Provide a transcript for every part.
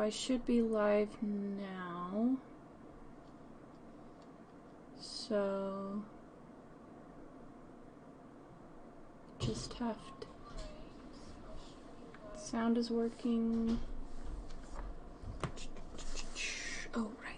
I should be live now. So just have to. Sound is working. Oh, right.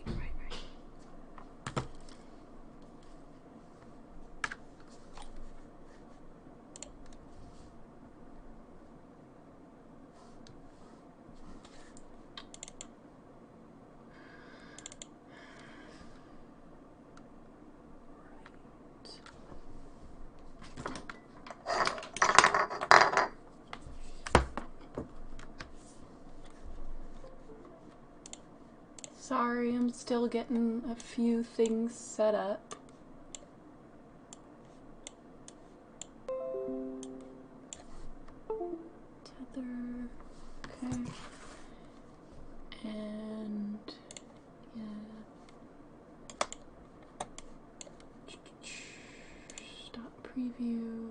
Sorry, I'm still getting a few things set up. Tether, okay. And, yeah. Stop preview.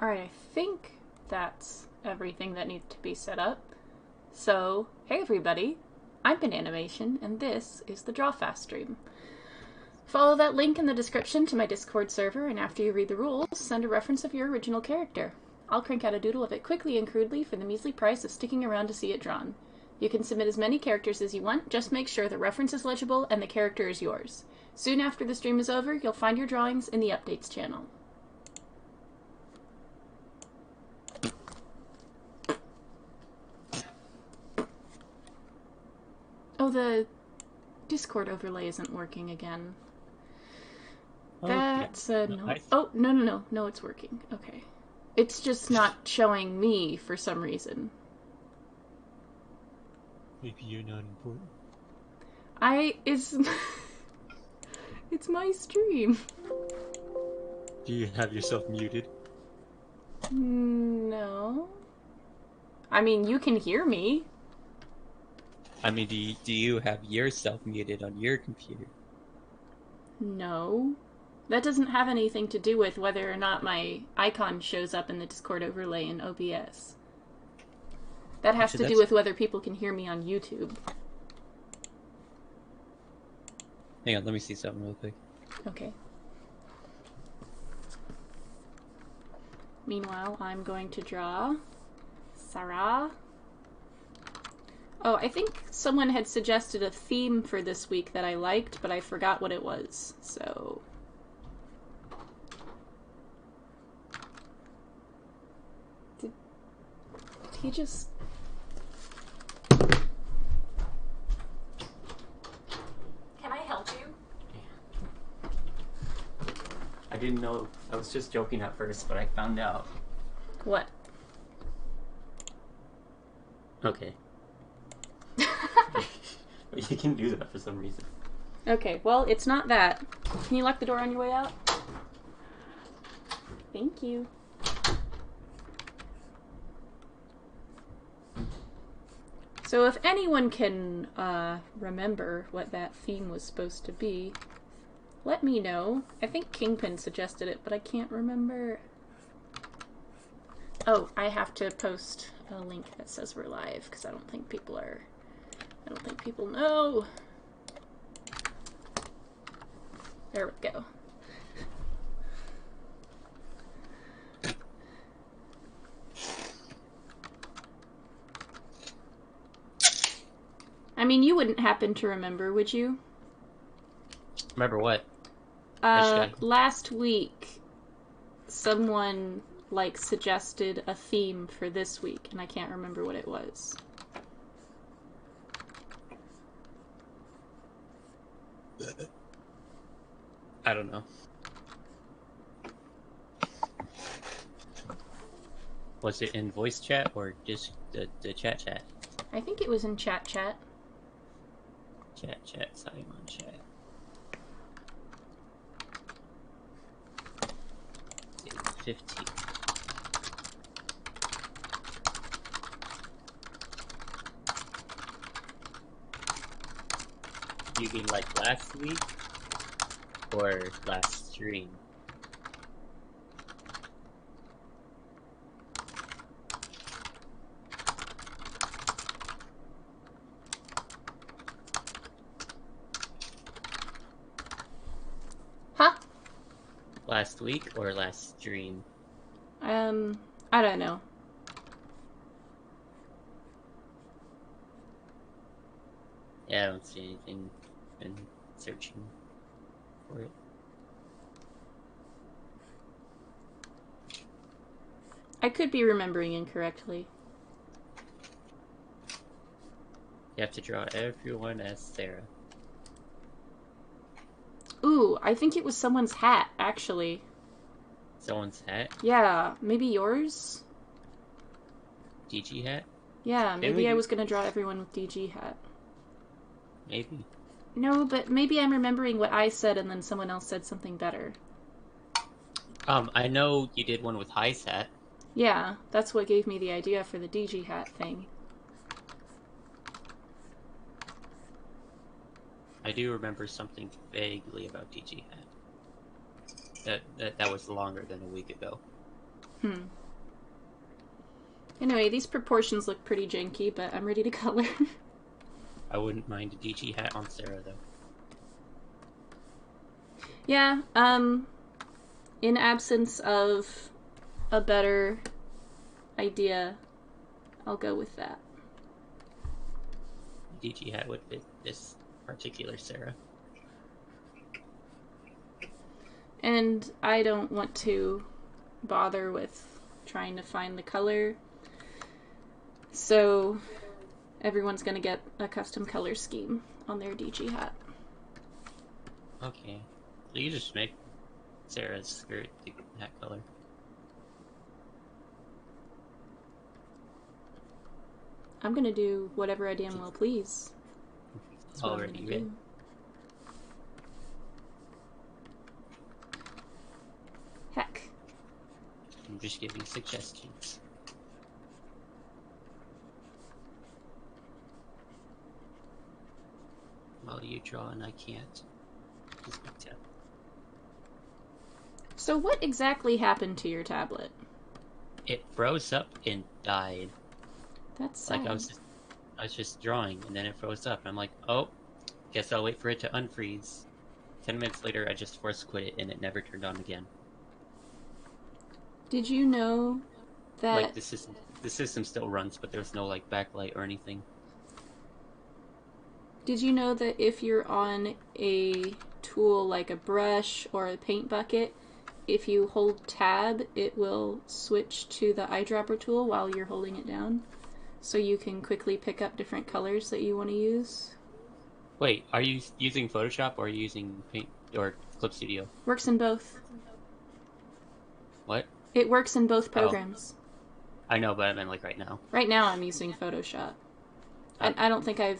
Alright, I think that's everything that needs to be set up. So, hey everybody, I'm Bananimation, and this is the Drawfast stream. Follow that link in the description to my Discord server, and after you read the rules, send a reference of your original character. I'll crank out a doodle of it quickly and crudely for the measly price of sticking around to see it drawn. You can submit as many characters as you want, just make sure the reference is legible and the character is yours. Soon after the stream is over, you'll find your drawings in the updates channel. Oh, the Discord overlay isn't working again. That's a no. Oh, no. No, it's working. Okay. It's just not showing me for some reason. Maybe you're not important. It's my stream. Do you have yourself muted? No. I mean, you can hear me. I mean, do you have yourself muted on your computer? No. That doesn't have anything to do with whether or not my icon shows up in the Discord overlay in OBS. That has to do with whether people can hear me on YouTube. Hang on, let me see something real quick. Okay. Meanwhile, I'm going to draw Sarah. Oh, I think someone had suggested a theme for this week that I liked, but I forgot what it was, so... Did he just... Can I help you? I didn't know. I was just joking at first, but I found out. What? Okay. You can do that for some reason. Okay, well, it's not that. Can you lock the door on your way out? Thank you. So if anyone can remember what that theme was supposed to be, let me know. I think Kingpin suggested it, but I can't remember. Oh, I have to post a link that says we're live, because I don't think people know. There we go. I mean, you wouldn't happen to remember, would you? Remember what? Last week, someone, suggested a theme for this week, and I can't remember what it was. I don't know. Was it in voice chat or just the chat? I think it was in chat. Chat, Simon chat. 15th. You mean like last week or last stream? Huh? Last week or last stream? I don't know. Yeah, I don't see anything. Been searching for it. I could be remembering incorrectly. You have to draw everyone as Sarah. Ooh, I think it was someone's hat, actually. Someone's hat? Yeah, maybe yours? DG hat? Yeah, maybe I Maybe. was gonna draw everyone with DG hat. Maybe. No, but maybe I'm remembering what I said and then someone else said something better. I know you did one with High's hat. Yeah, that's what gave me the idea for the DG hat thing. I do remember something vaguely about DG hat. That was longer than a week ago. Anyway, these proportions look pretty janky, but I'm ready to color. I wouldn't mind a DG hat on Sarah, though. Yeah, in absence of a better idea, I'll go with that. DG hat would fit this particular Sarah. And I don't want to bother with trying to find the color, so everyone's gonna get a custom color scheme on their DG hat. Okay. So you just make Sarah's skirt the hat color. I'm gonna do whatever I damn well please. That's what I'm Already gonna read. do. Heck. I'm just giving suggestions. While you draw and I can't. Just make tab. So what exactly happened to your tablet? It froze up and died. That's sad. Like I was just drawing and then it froze up and I'm like, oh, guess I'll wait for it to unfreeze. 10 minutes later I just force quit it and it never turned on again. Did you know that... Like the system still runs, but there's no like backlight or anything. Did you know that if you're on a tool like a brush or a paint bucket, if you hold tab, it will switch to the eyedropper tool while you're holding it down? So you can quickly pick up different colors that you want to use? Wait, are you using Photoshop or are you using Paint or Clip Studio? Works in both. What? It works in both programs. I know, but I meant like right now. Right now I'm using Photoshop. And I don't think I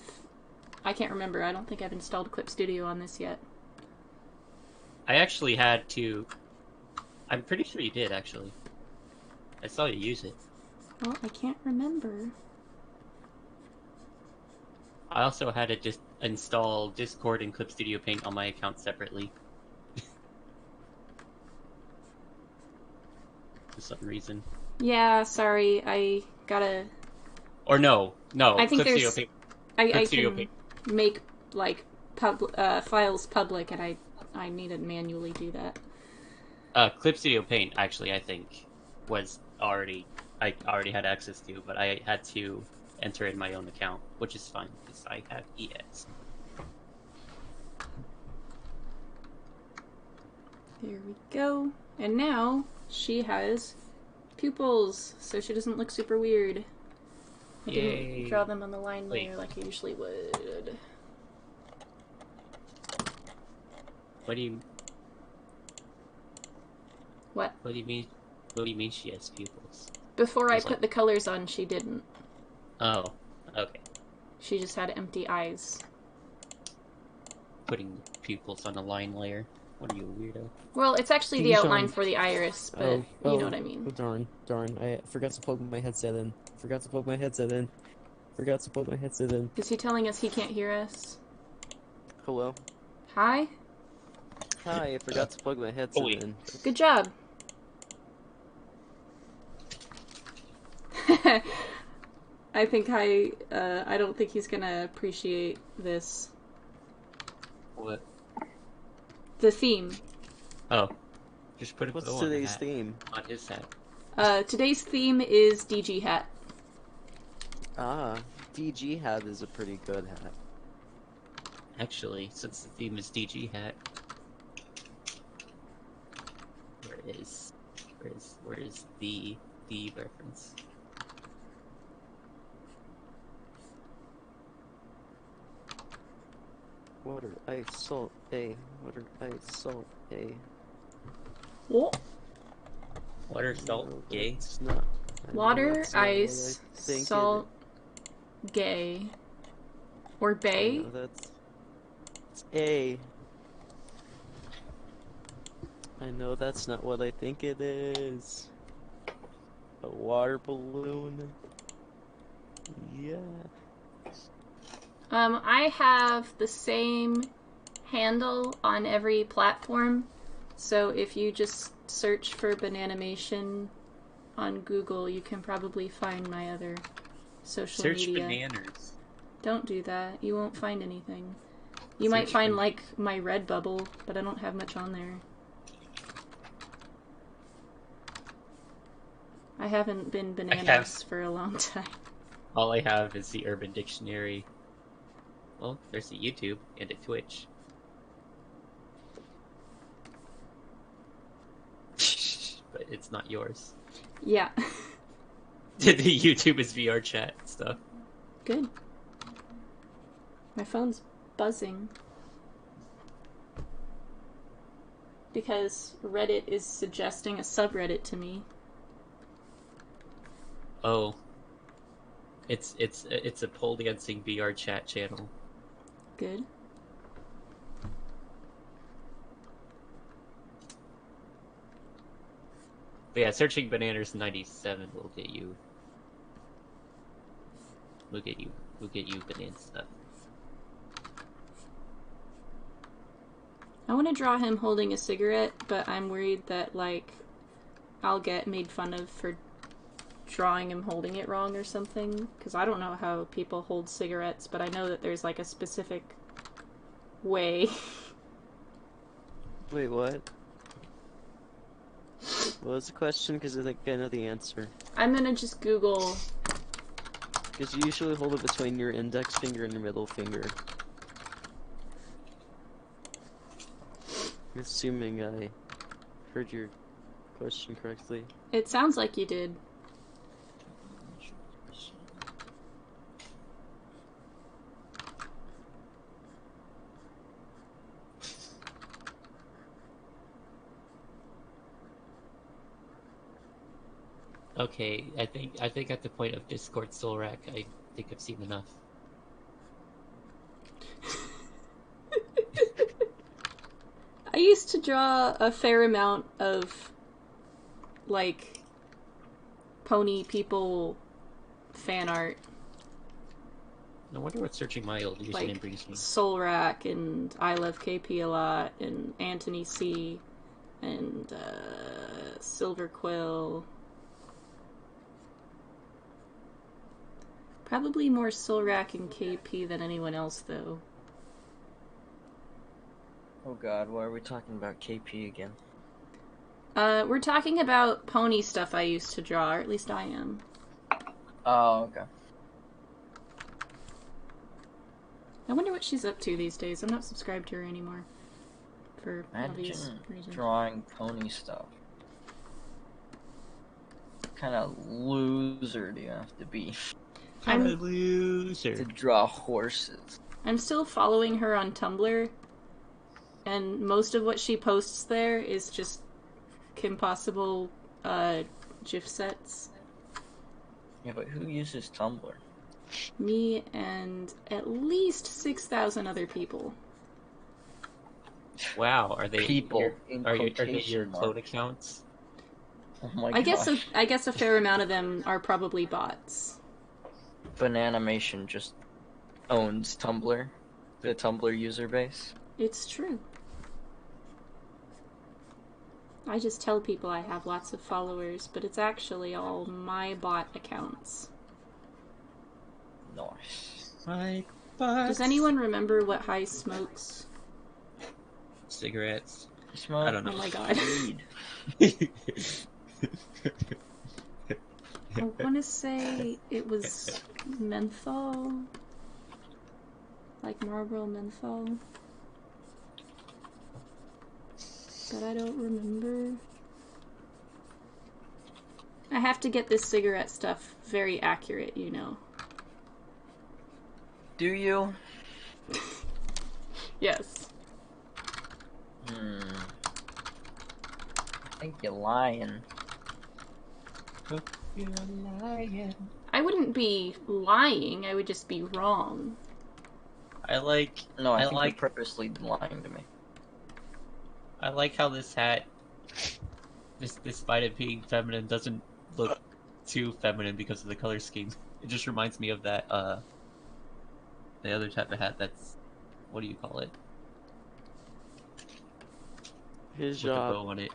can't remember. I don't think I've installed Clip Studio on this yet. I actually had to... I'm pretty sure you did, actually. I saw you use it. Well, I can't remember. I also had to just install Discord and Clip Studio Paint on my account separately. For some reason. Yeah, sorry. I gotta... Or no. I think Clip Studio there's... Paint. I Clip Studio can Paint. make, like, files public, and I need to manually do that. Clip Studio Paint, actually, I think, was already... I already had access to, but I had to enter in my own account, which is fine, because I have EX. There we go. And now she has pupils, so she doesn't look super weird. I Yay. didn't draw them on the line Wait. layer like I usually would. What do you... What? What do you mean? What do you mean she has pupils? Before I It's put like- the colors on, she didn't. Oh, okay. She just had empty eyes. Putting pupils on a line layer. What are you, a weirdo? Well, it's actually the Dijon. outline for the iris, but you know what I mean. Oh, darn. I forgot to plug my headset in. Forgot to plug my headset in. Is he telling us he can't hear us? Hello? Hi? Hi, I forgot to plug my headset wait. in. Good job. I think I don't think he's gonna appreciate this. What? The theme. Oh. Just put a What's bow on the today's hat. theme? On his hat. Today's theme is DG hat. Ah, DG hat is a pretty good hat. Actually, since the theme is DG hat, where is the reference? Water, ice, salt, A. Water, ice, salt, A. What? Water, salt, No, gay. that's not. I know Water, that's not what I ice, think it salt, gay. Or is. I bay? know that's. It's A. I know that's not what I think it is. A water balloon. Yeah. I have the same handle on every platform, so if you just search for Bananimation on Google, you can probably find my other social Search media. bananas. Don't do that. You won't find anything. You Search might find, ban- like, my Redbubble, but I don't have much on there. I haven't been bananas for a long time. All I have is the Urban Dictionary. Well, there's a YouTube and a Twitch. But it's not yours. Yeah. The YouTube is VR chat stuff. Good. My phone's buzzing. Because Reddit is suggesting a subreddit to me. Oh. It's a pole dancing VR chat channel. Good. But yeah, searching bananas 97 will get you. We'll get you banana stuff. I want to draw him holding a cigarette, but I'm worried that, like, I'll get made fun of for drawing him holding it wrong or something. Because I don't know how people hold cigarettes, but I know that there's, like, a specific way. Wait, what? What was the question? Because I think I know the answer. I'm gonna just Google. Because you usually hold it between your index finger and your middle finger. I'm assuming I heard your question correctly. It sounds like you did. Okay, I think at the point of Discord Soul Rack, I think I've seen enough. I used to draw a fair amount of, like, pony people fan art. I wonder what searching my old username Like brings me. Soul Rack and I Love KP a lot and Anthony C and Silver Quill. Probably more Soul Rack and KP than anyone else, though. Oh god, why are we talking about KP again? We're talking about pony stuff I used to draw, or at least I am. Oh, okay. I wonder what she's up to these days. I'm not subscribed to her anymore. For obvious Imagine reasons. drawing pony stuff. What kind of loser do you have to be I'm a I'm loser. to draw horses? I'm still following her on Tumblr, and most of what she posts there is just Kim Possible GIF sets. Yeah, but who uses Tumblr? Me and at least 6,000 other people. Wow, are they People your, in are they your quotation clone marks. accounts? Oh my I guess gosh. a fair amount of them are probably bots. Bananimation just owns Tumblr, the Tumblr user base. It's true. I just tell people I have lots of followers, but it's actually all my bot accounts. Nice. My butt. Does anyone remember what High smokes? Cigarettes. You smell I don't know. Oh my god. weed. I want to say it was menthol. Like Marlboro menthol. But I don't remember. I have to get this cigarette stuff very accurate, you know. Do you? Yes. I think you're lying. You're lying. I wouldn't be lying, I would just be wrong. I like. No, I I think like. you're purposely lying to me. I like how this hat, despite it being feminine, doesn't look too feminine because of the color scheme. It just reminds me of that the other type of hat that's, what do you call it? His With the job. bow on it.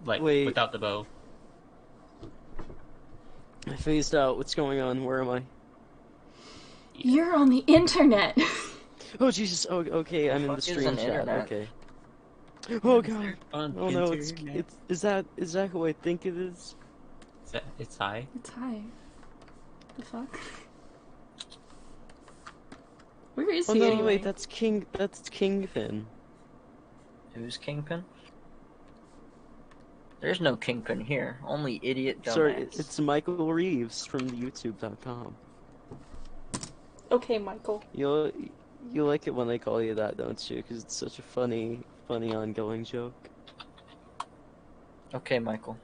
Like, Wait. without the bow. I phased out. What's going on? Where am I? You're on the internet! Oh Jesus! Oh, okay. I'm in the fuck is stream an chat. internet? Okay. Oh god. On Oh no! It's internet. is that who I think it is? It's high. It's high. The fuck? Where is Oh he no! anyway? Wait, that's Kingpin. Who's Kingpin? There's no Kingpin here. Only idiot dumbass. Sorry, it's Michael Reeves from the YouTube.com. Okay, Michael. You like it when I call you that, don't you? Because it's such a funny ongoing joke. Okay, Michael.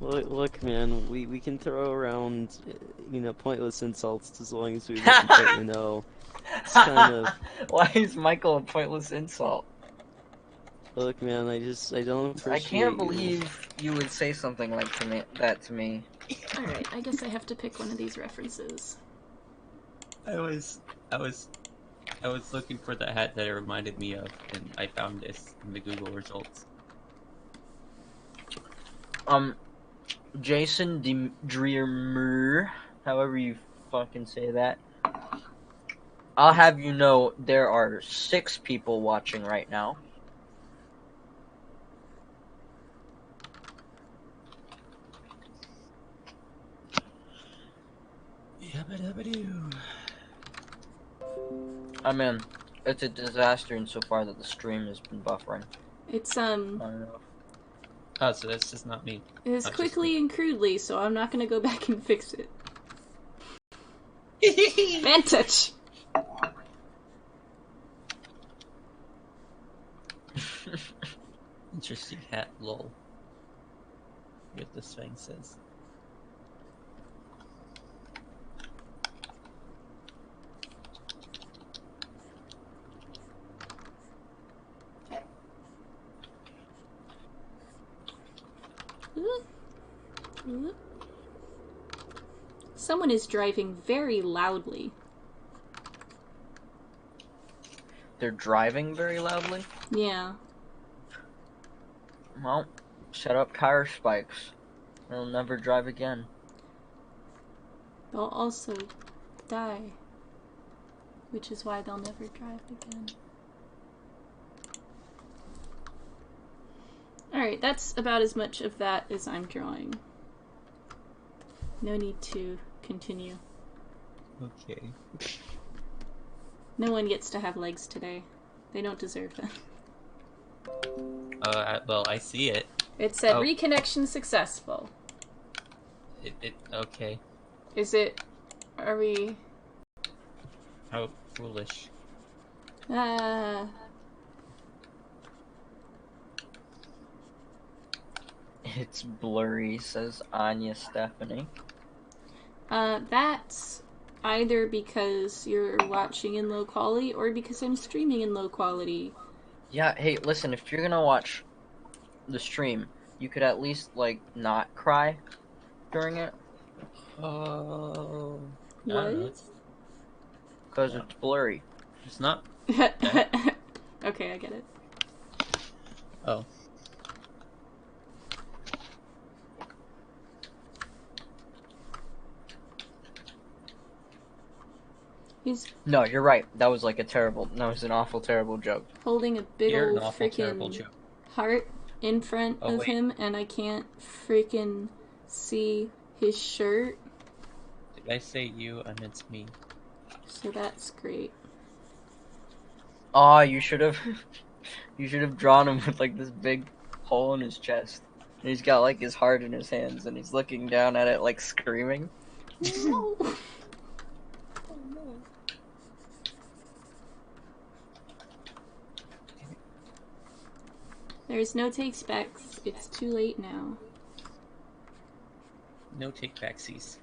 Look, man, we can throw around, pointless insults as long as we listen to it, It's kind of... Why is Michael a pointless insult? Look, man, I don't appreciate I can't you. believe you would say something like that to me. Alright, I guess I have to pick one of these references. I was looking for the hat that it reminded me of, and I found this in the Google results. Jason Dreamer, however you fucking say that. I'll have you know there are 6 people watching right now. Yabba-dabba-doo. I mean, it's a disaster insofar that the stream has been buffering. It's, I don't know. Oh, so that's just not me. it's Not just quickly me. and crudely, so I'm not gonna go back and fix it. Vantage! Interesting hat, lol. What this thing says. Someone is driving very loudly. They're driving very loudly? Yeah. Well, set up tire spikes. They'll never drive again. They'll also die. Which is why they'll never drive again. Alright, that's about as much of that as I'm drawing. No need to continue. Okay. No one gets to have legs today. They don't deserve them. Well, I see it. It said Oh. reconnection successful. Okay. Is it... Are we... How foolish. It's blurry, says Anya Stephanie. That's either because you're watching in low quality or because I'm streaming in low quality. Yeah, hey, listen, if you're gonna watch the stream, you could at least, like, not cry during it, Oh, I What? don't know. because it's blurry. It's not. Okay, I get it. Oh, He's No, you're right. That was like an awful, terrible joke. holding a big you're an old awful, terrible freaking joke. heart in front Oh, of wait. him, and I can't freaking see his shirt, Did I say you? I meant me. so that's great. Aw, you should have drawn him with like this big hole in his chest. And he's got like his heart in his hands and he's looking down at it like screaming. No. There's no takes backs. It's too late now. No take backsies.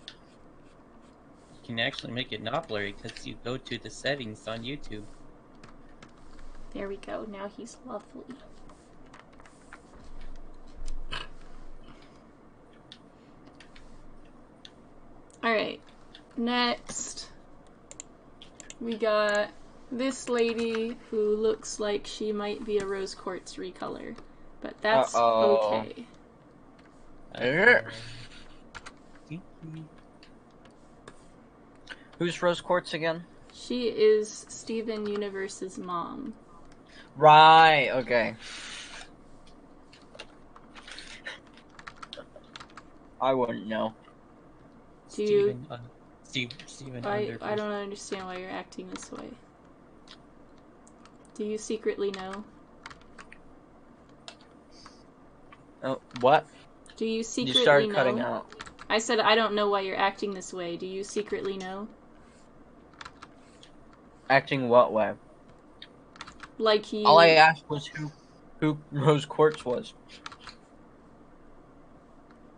You can actually make it not blurry because you go to the settings on YouTube. There we go. Now he's lovely. Alright. Next, we got this lady who looks like she might be a rose quartz recolor. But that's Uh-oh. okay. Who's Rose Quartz again? She is Steven Universe's mom. Right, okay. I wouldn't know. Do you... Steven I don't understand why you're acting this way. Do you secretly know? Oh, what? Do you secretly You started know? cutting out. I said I don't know why you're acting this way. Do you secretly know? Acting what way? Like you... All I asked was who Rose Quartz was.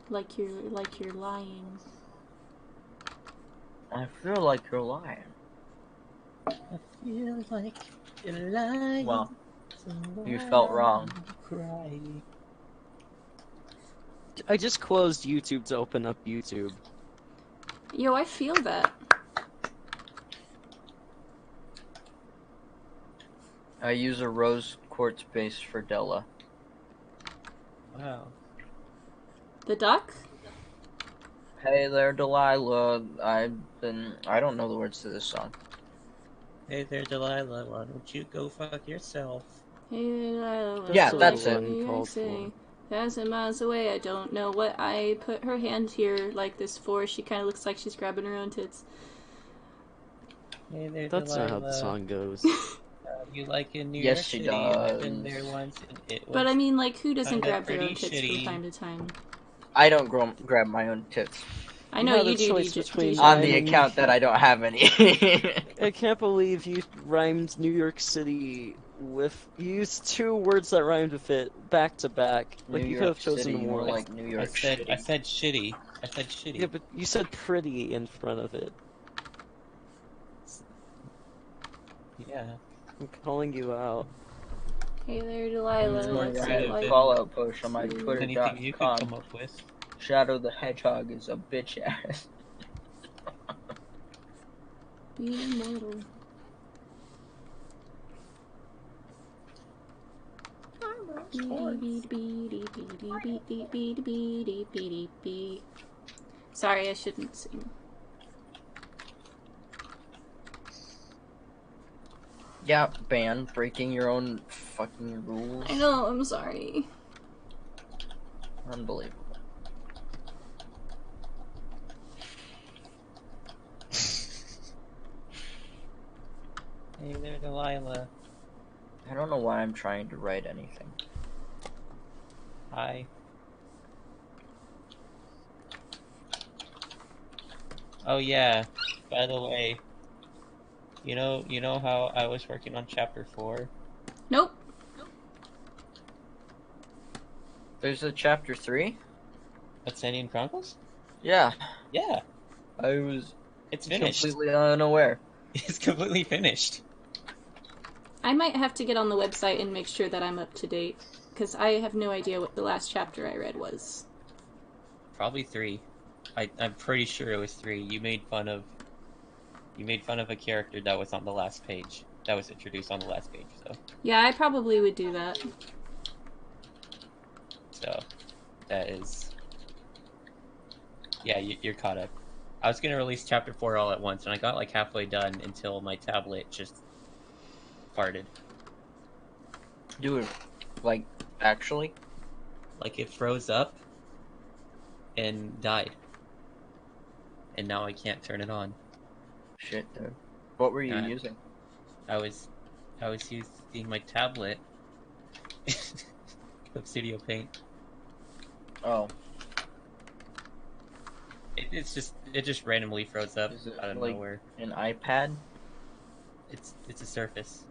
Like you're lying. I feel like you're lying. I feel like you're lying. Well, so you felt wrong. Cry. I just closed YouTube to open up YouTube. Yo, I feel that. I use a Rose Quartz base for Della. Wow. The duck? Hey there, Delilah. I don't know the words to this song. Hey there, Delilah. Why don't you go fuck yourself? Yeah, that's it. Uncalled for. 1,000 miles away, I don't know what I put her hand here like this for. She kind of looks like she's grabbing her own tits. Hey there, That's Delilah. not how the song goes. You like in New Yes, York she City? I've been does. there once, and it was. But I mean, like, who doesn't kinda grab their own pretty tits shitty. from time to time? I don't grab my own tits. I know had you a do, choice DJ. between On the rhyming- account that I don't have any. I can't believe you rhymed New York City with... You used two words that rhymed with it back to back. Like, New you could York have chosen City, more. more like New York I said City. shitty. I said shitty. Yeah, but you said pretty in front of it. Yeah. I'm calling you out. Hey there, Delilah. more What's it creative like? than Follow post on my to- Anything you could Twitter.com. come up with. Shadow the Hedgehog is a bitch ass. Be immortal. Sorry, I shouldn't sing. Yeah, ban breaking your own fucking rules. I know, I'm sorry. Unbelievable. Hey there, Delilah. I don't know why I'm trying to write anything. Hi. Oh yeah. By the way, you know how I was working on chapter 4? Nope. There's a chapter 3? Ascendian Chronicles? Yeah. Yeah. I was It's finished. Completely unaware. It's completely finished. I might have to get on the website and make sure that I'm up to date, because I have no idea what the last chapter I read was. Probably 3. I'm pretty sure it was 3. You made fun of a character that was on the last page. That was introduced on the last page, Yeah, I probably would do that. so that is. Yeah, you're caught up. I was gonna release chapter 4 all at once, and I got like halfway done until my tablet just farted. Dude, like, actually? Like it froze up and died, and now I can't turn it on. Shit, dude. What were you Yeah. using? I was using my tablet of Studio Paint. Oh, It just randomly froze up Is it out of like- nowhere. an iPad? It's a Surface.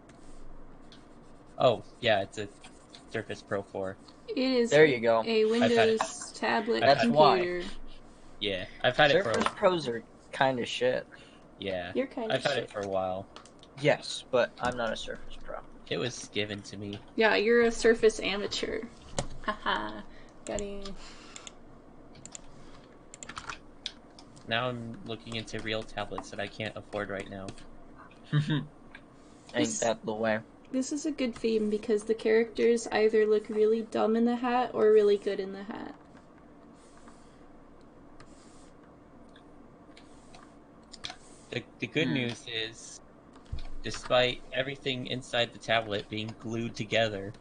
Oh yeah, it's a Surface Pro 4. It is There you go. a Windows tablet That's computer. Yeah, I've had it Surface for Pros are kind of shit. yeah. You're kind I've of had shit. it for a while. Yes, but I'm not a Surface Pro. It was given to me. Yeah, you're a Surface amateur. Haha. Got him. Now I'm looking into real tablets that I can't afford right now. Ain't that the way? This is a good theme because the characters either look really dumb in the hat or really good in the hat. The good news is, despite everything inside the tablet being glued together,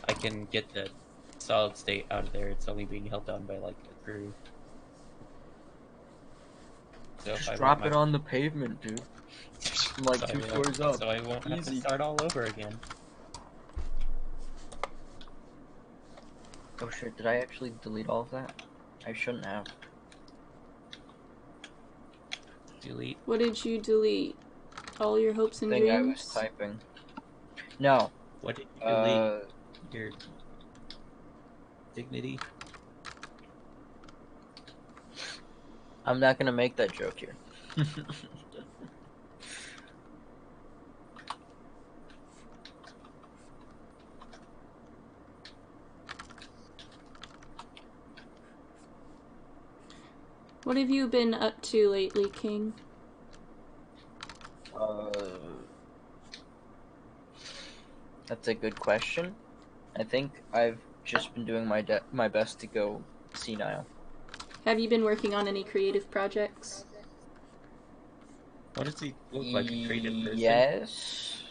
I can get the solid state out of there. It's only being held down by like a screw. So if I Just want drop my- it on the pavement, dude. Like so I 2 won't- floors up. So I won't have to Easy. start all over again. Oh shit, did I actually delete all of that? I shouldn't have. Delete. What did you delete? All your hopes and Thing I was dreams? typing. No. What did you delete? Uh, Your dignity. I'm not gonna make that joke here. What have you been up to lately, King? That's a good question. I think I've just been doing my best to go senile. Have you been working on any creative projects? What does he look like? A creative person? Yes.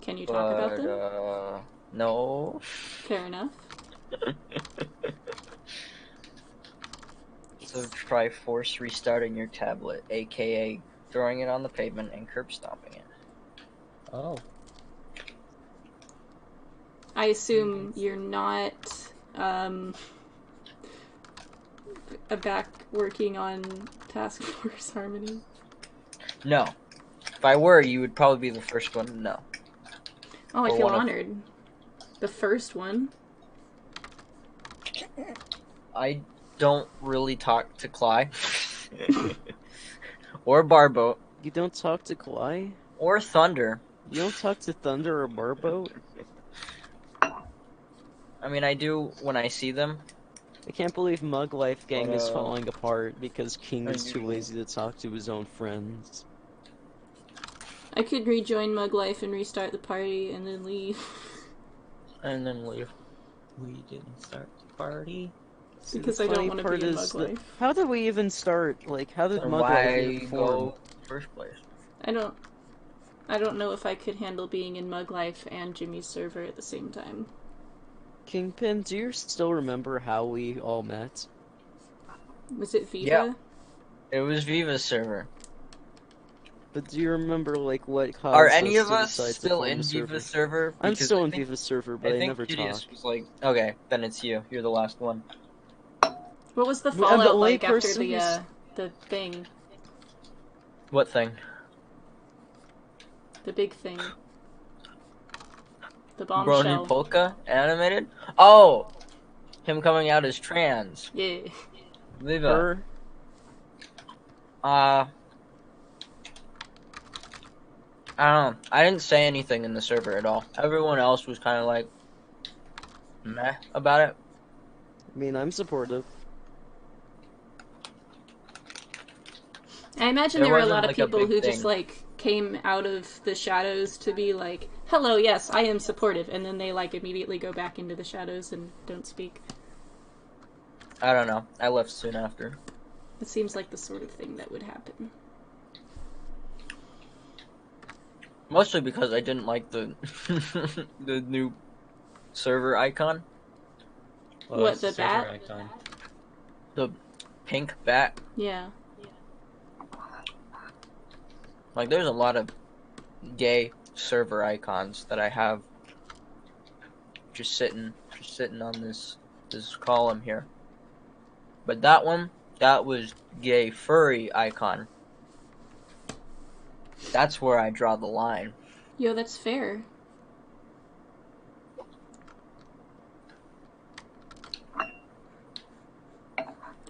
Can you talk about them? No. Fair enough. So try force restarting your tablet, aka throwing it on the pavement and curb stomping it. Oh. I assume you're not back working on Task Force Harmony. No. If I were, you would probably be the first one to know. Oh, I Or feel one of- honored. The first one. I don't really talk to Cly. Or Barboat. You don't talk to Kawhi? Or Thunder. You don't talk to Thunder or Barboat? I mean, I do when I see them. I can't believe Mug Life Gang is But, falling apart because King I is too usually- lazy to talk to his own friends. I could rejoin Mug Life and restart the party and then leave. And then leave. We didn't start the party. See, Because the I don't funny wanna be part in is Mug that- Life. How did we even start? Like, how did And Mug Life why even form? go first place? I don't know if I could handle being in Mug Life and Jimmy's server at the same time. Kingpin, do you still remember how we all met? Was it Viva? Yeah. It was Viva's server. But do you remember, like, what caused Are any us of to us decide to still form in a server? Viva's server? I'm Because still I in think- Viva's server, but I, think never Gideus talk. was like, okay, then it's you. You're the last one. What was the Well, I'm the fallout only like after person who's- the thing? What thing? The big thing. The Brony bombshell. Polka animated? Oh! Him coming out as trans. Yeah. Viva. Her? I don't know. I didn't say anything in the server at all. Everyone else was kind of like meh about it. I mean, I'm supportive. I imagine There there were a wasn't, lot of like, a people big who just thing. like came out of the shadows to be like, "Hello, yes, I am supportive," and then they like immediately go back into the shadows and don't speak. I don't know. I left soon after. It seems like the sort of thing that would happen. Mostly because I didn't like the the new server icon, What, it's the server bat? icon. the pink bat. Yeah. Like, there's a lot of gay server icons that I have just sitting on this column here. But that one, that was gay furry icon. That's where I draw the line. Yo, that's fair.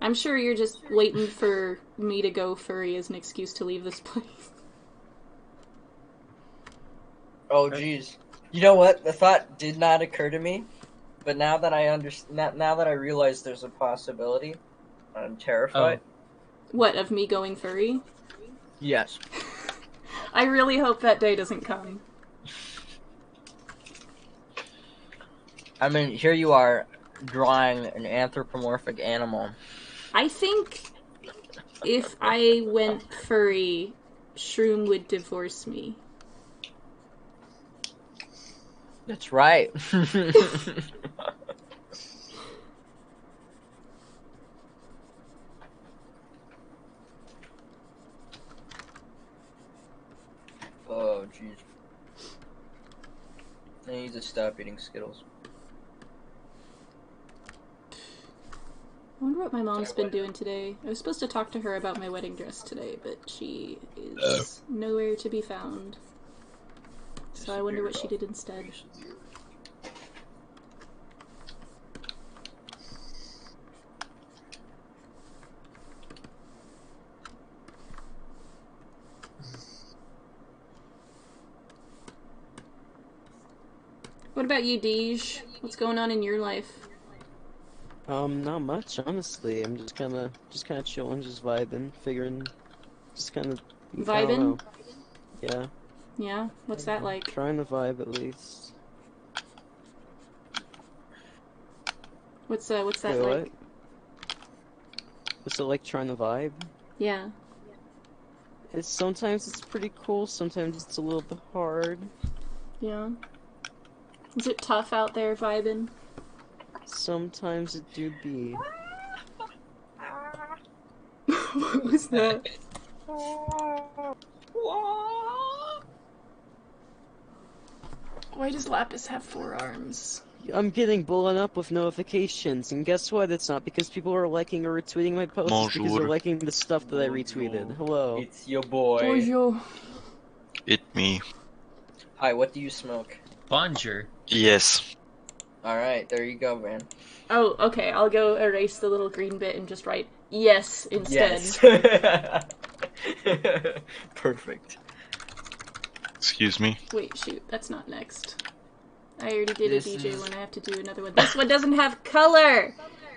I'm sure you're just waiting for me to go furry as an excuse to leave this place. Oh, jeez. You know what? The thought did not occur to me, but now that I now that I realize there's a possibility, I'm terrified. What, of me going furry? Yes. I really hope that day doesn't come. I mean, here you are drawing an anthropomorphic animal. I think if I went furry, Shroom would divorce me. That's right. Oh, jeez. I need to stop eating Skittles. I wonder what my mom's been doing today. I was supposed to talk to her about my wedding dress today, but she is nowhere to be found. So I wonder what she did instead. What about you, Deej? What's going on in your life? Not much, honestly. I'm just kind of chilling, just vibing, figuring, just kind of I don't know. Vibin'? Yeah, Yeah? What's that like? trying to vibe at least. What's that Wait, like? what? What's it like trying to vibe? Yeah. Sometimes it's pretty cool, sometimes it's a little bit hard. Yeah. Is it tough out there vibing? Sometimes it do be. What was that? Why does Lapis have 4 arms? I'm getting blown up with notifications, and guess what? It's not because people are liking or retweeting my posts, it's because they're Bonjour. liking the stuff that I retweeted. Hello. It's your boy. Bonjour. It me. Hi, what do you smoke? Bonjour. Yes. Alright, there you go, man. Oh, okay, I'll go erase the little green bit and just write yes instead. Yes. Perfect. Excuse me. Wait, shoot, that's not next. I already did This a DJ is- one, I have to do another one. This one doesn't have color!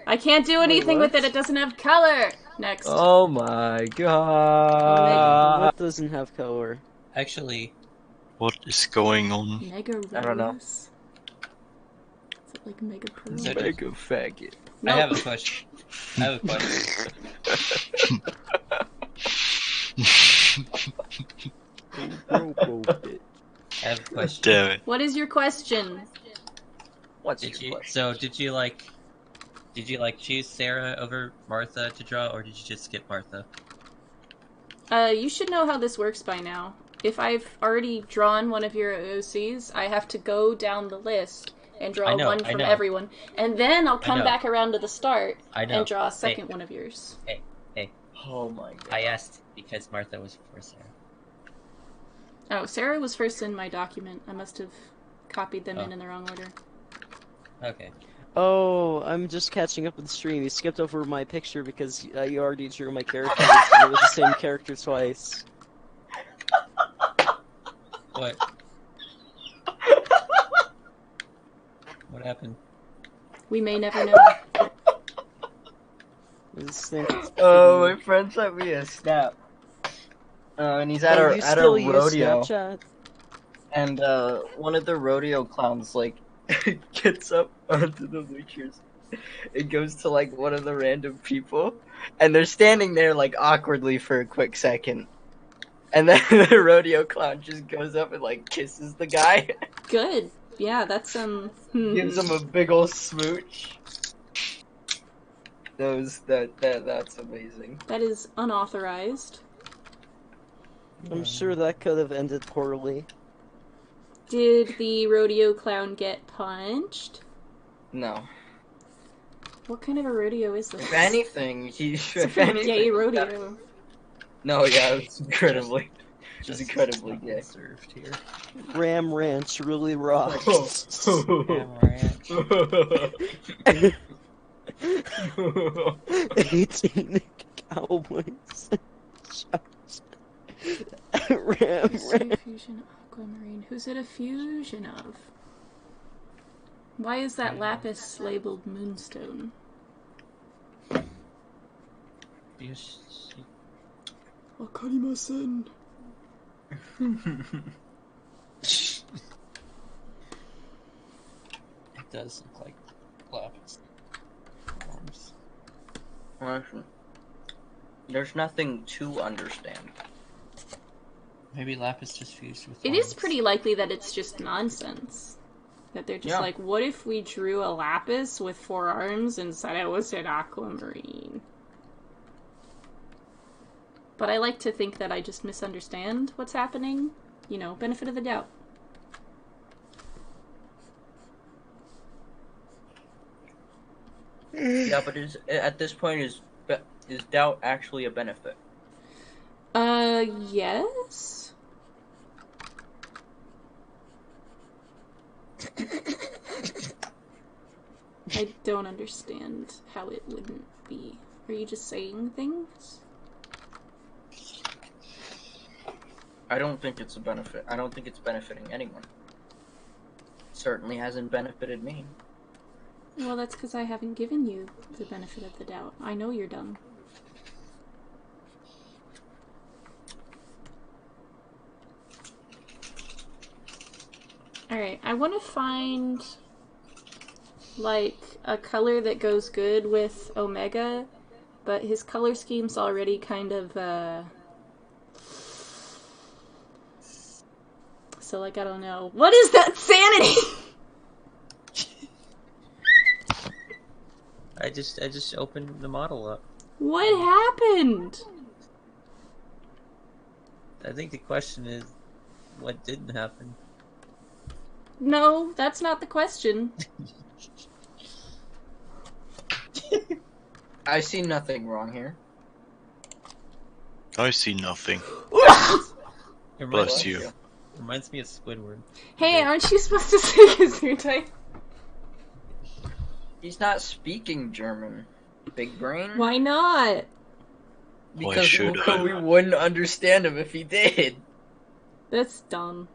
I can't do anything with what? it doesn't have color! Next. Oh my god. What doesn't have color? Actually, What is going on? Mega I don't know. Rose? Is it like Mega Pearl? So- Mega faggot. No. I have a question. I have a question. I have a question. Damn it. What is your question? What's Did your you question? did you choose Sarah over Martha to draw, or did you just skip Martha? You should know how this works by now. If I've already drawn one of your OCs, I have to go down the list and draw I know, one I from know. everyone. And then I'll come know. back around to the start I know. and draw a Hey. second one of yours. Oh my god. I asked because Martha was before Sarah. Oh, Sarah was first in my document. I must have copied them Oh. in the wrong order. Okay. Oh, I'm just catching up with the stream. You skipped over my picture because you already drew my character. It was the same character twice. What? What happened? We may never know. I just think it's Oh, pretty- my friend sent me a snap. And he's at Hey, a you at a still use rodeo, Snapchat? and one of the rodeo clowns like gets up onto the bleachers. It goes to like one of the random people, and they're standing there like awkwardly for a quick second, and then the rodeo clown just goes up and like kisses the guy, Good. Yeah, that's gives him a big ol' smooch. That's amazing. That is unauthorized. I'm sure that could have ended poorly. Did the rodeo clown get punched? No. What kind of a rodeo is this? If anything, It's a pretty gay rodeo. No, yeah, it's incredibly gay. Served here. Ram Ranch really rocks. Ham ranch. 18 cowboys. Ram Who's it a Ranch. fusion aquamarine? Who's it a fusion of? Why is that lapis labeled moonstone? Yes. Wakarimasen. It does look like lapis. Forms. Listen, there's nothing to understand. Maybe lapis just fused with. It is forms. pretty likely that it's just nonsense. That they're just Yeah. like, what if we drew a lapis with 4 arms and said it was an aquamarine? But I like to think that I just misunderstand what's happening. You know, benefit of the doubt. Yeah, but at this point is doubt actually a benefit? Yes? I don't understand how it wouldn't be. Are you just saying things? I don't think it's a benefit. I don't think it's benefiting anyone. Certainly hasn't benefited me. Well, that's because I haven't given you the benefit of the doubt. I know you're dumb. Alright, I want to find, like, a color that goes good with Omega, but his color scheme's already kind of, So, like, I don't know. What is that sanity? I just opened the model up. What happened? I think the question is, what didn't happen? No, that's not the question. I see nothing wrong here. I see nothing. It Bless reminds, you. reminds me of Squidward. Hey, aren't you supposed to say Gesundheit? He's not speaking German. Big brain. Why not? Because should I? we wouldn't understand him if he did. That's dumb.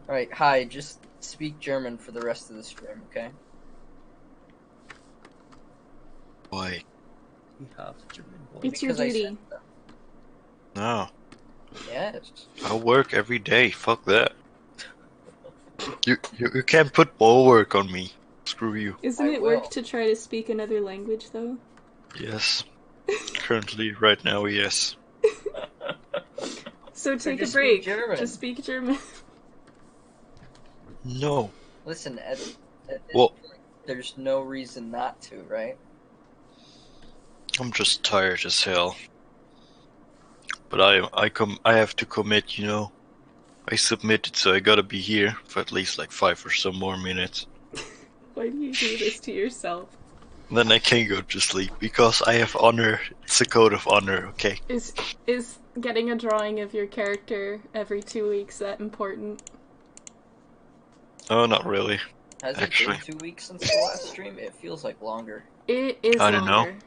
Alright, hi, just speak German for the rest of the stream, okay? Why? You have German voice. It's your Because I duty. said so. No. Yes. I work every day. Fuck that. You can't put more work on me. Screw you. Isn't I it will. work to try to speak another language, though? Yes. Currently, right now, yes. So take a just break. speak German. Just speak German. No. Listen, at this Well- point, there's no reason not to, right? I'm just tired as hell. But I have to commit, you know. I submitted, so I gotta be here for at least like 5 or some more minutes. Why do you do this to yourself? Then I can go to sleep because I have honor. It's a code of honor, okay? Is getting a drawing of your character every 2 weeks that important? Oh, not really. Has it Actually. been 2 weeks since the last stream? It feels like longer. It is I don't know. longer.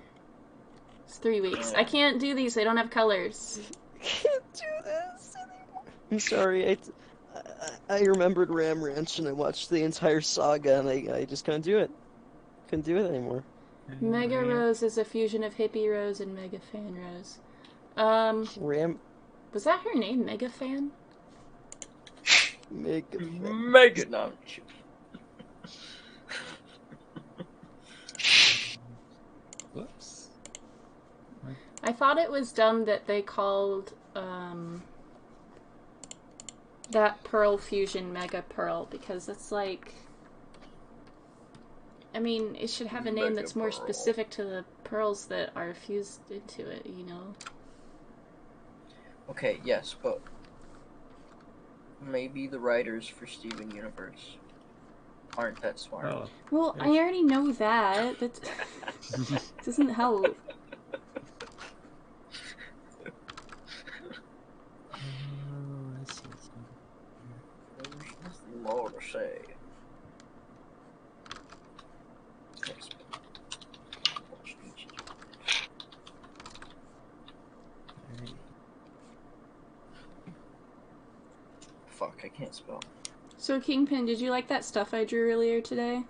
It's 3 weeks. I can't do these. They don't have colors. Can't do this anymore. I'm sorry. I remembered Ram Ranch and I watched the entire saga and I just couldn't do it. Couldn't do it anymore. Mega Rose is a fusion of Hippie Rose and Mega Fan Rose. Ram Was that her name, Mega Fan? Mega Mega no. Whoops. I thought it was dumb that they called that Pearl Fusion Mega Pearl, because it's like, I mean, it should have a name that's more specific to the pearls that are fused into it, you know? Okay, yes, but maybe the writers for Steven Universe aren't that smart. Oh. Well, I already know that. That doesn't help. Let's see. There's nothing more to say. Alright. Fuck, I can't spell. So, Kingpin, did you like that stuff I drew earlier today?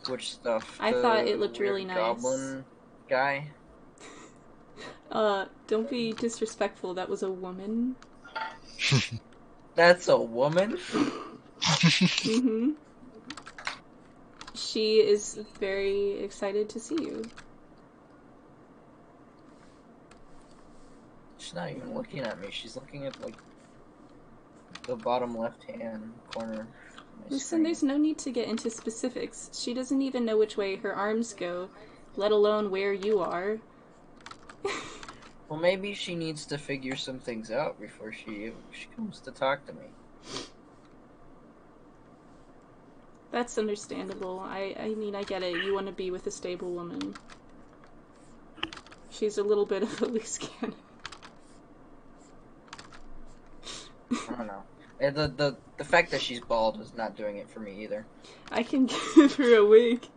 Which stuff? I The thought it looked weird really nice. Goblin guy? Don't be disrespectful. That was a woman. That's a woman? Mm-hmm. She is very excited to see you. She's not even looking at me. She's looking at, like, the bottom left-hand corner of my Listen, screen. there's no need to get into specifics. She doesn't even know which way her arms go, let alone where you are. Well, maybe she needs to figure some things out before she comes to talk to me. That's understandable. I mean, I get it. You want to be with a stable woman. She's a little bit of a loose cannon. I don't know. The fact that she's bald is not doing it for me either. I can give her a wig.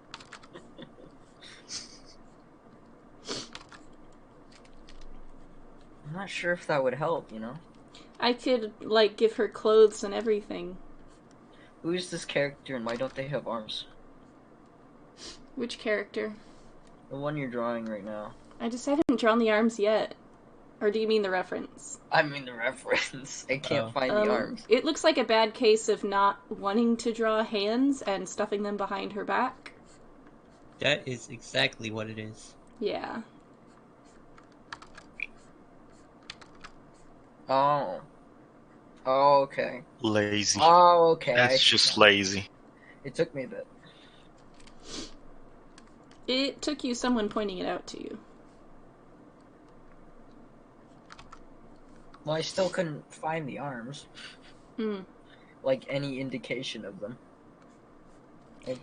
I'm not sure if that would help, you know? I could, like, give her clothes and everything. Who is this character and why don't they have arms? Which character? The one you're drawing right now. I haven't drawn the arms yet. Or do you mean the reference? I mean the reference. I can't find the arms. It looks like a bad case of not wanting to draw hands and stuffing them behind her back. That is exactly what it is. Yeah. Oh. Oh, okay. Lazy. Oh, okay. That's just lazy. It took me a bit. It took you someone pointing it out to you. Well, I still couldn't find the arms. Hmm. Like, any indication of them.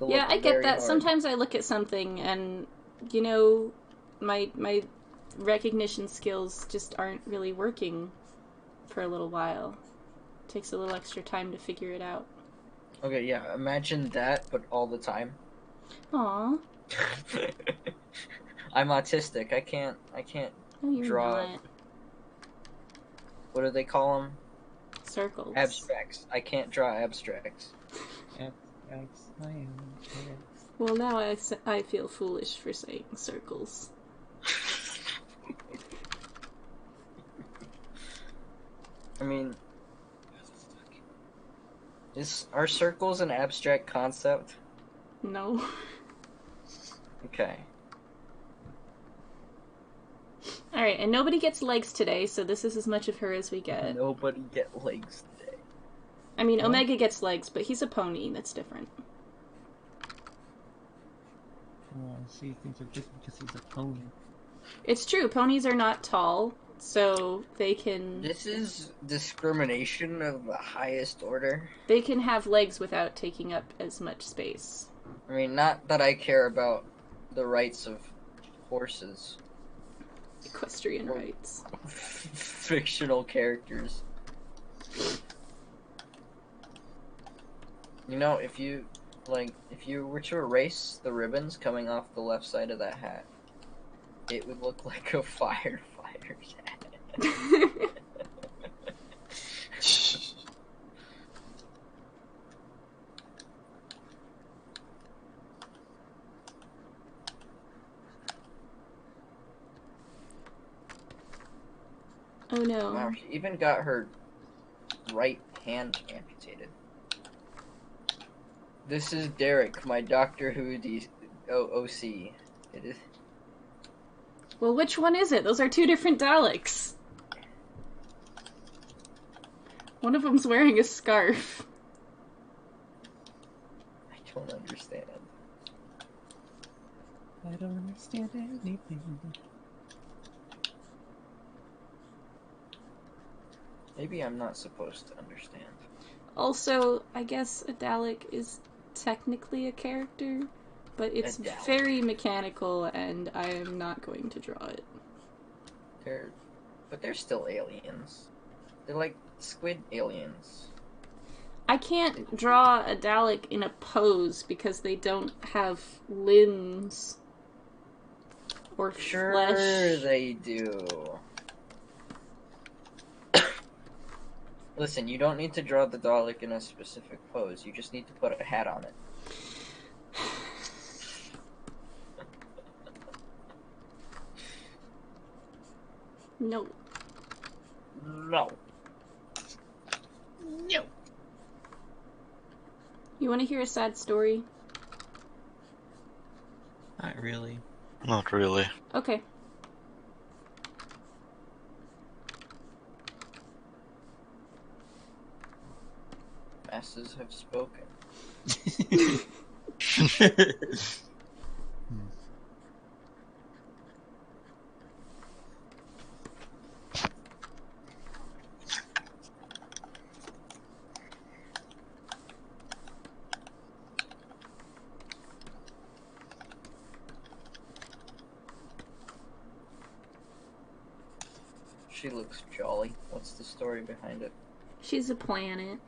Yeah, I get that. Sometimes I look at something and, you know, my recognition skills just aren't really working for a little while. It takes a little extra time to figure it out. Okay, yeah, imagine that, but all the time. Aw. I'm autistic. I can't No, you're draw. not. What do they call them? Circles. Abstracts. I can't draw abstracts. Well, now I feel foolish for saying circles. I mean, are circles an abstract concept? No. Okay. Alright, and nobody gets legs today, so this is as much of her as we get. Nobody get legs today. I mean, Omega gets legs, but he's a pony. That's different. Oh, so you think they're different because he's a pony. It's true. Ponies are not tall, so they can... This is discrimination of the highest order. They can have legs without taking up as much space. I mean, not that I care about the rights of horses. Equestrian rights. Fictional characters. You know, if you Like, if you were to erase the ribbons coming off the left side of that hat, it would look like a firefighter's hat. Oh no. Wow, she even got her right hand amputated. This is Derek, my Doctor Who OC. It is. Well, which one is it? Those are two different Daleks. One of them's wearing a scarf. I don't understand. I don't understand anything. Maybe I'm not supposed to understand. Also, I guess a Dalek is technically a character, but it's Dalek. very mechanical, and I am not going to draw it. But they're still aliens. They're like squid aliens. I can't draw a Dalek in a pose because they don't have limbs or Sure, flesh. they do. Listen, you don't need to draw the Dalek in a specific pose. You just need to put a hat on it. No. No. No. You want to hear a sad story? Not really. Not really. Okay. Masses have spoken. She looks jolly. What's the story behind it? She's a planet.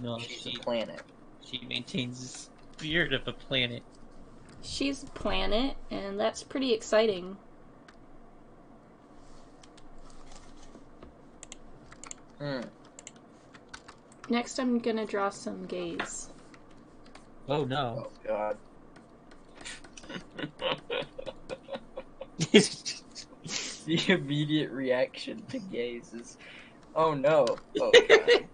No, She's she a planet. she maintains the spirit of a planet. She's a planet, and that's pretty exciting. Hmm. Next, I'm gonna draw some gays. Oh no. Oh god. The immediate reaction to gays is, oh no. Oh god.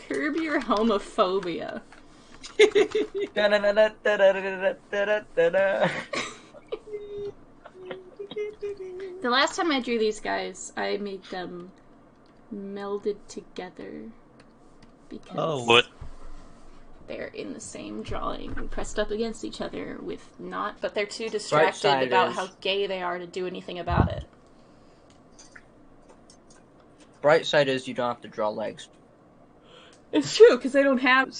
Curb your homophobia. Da-da-da-da-da-da-da-da-da-da. The last time I drew these guys, I made them melded together because Oh. What? they're in the same drawing, pressed up against each other with not, but they're too distracted side about is- how gay they are to do anything about it. Bright side is you don't have to draw legs. It's true, because they don't have...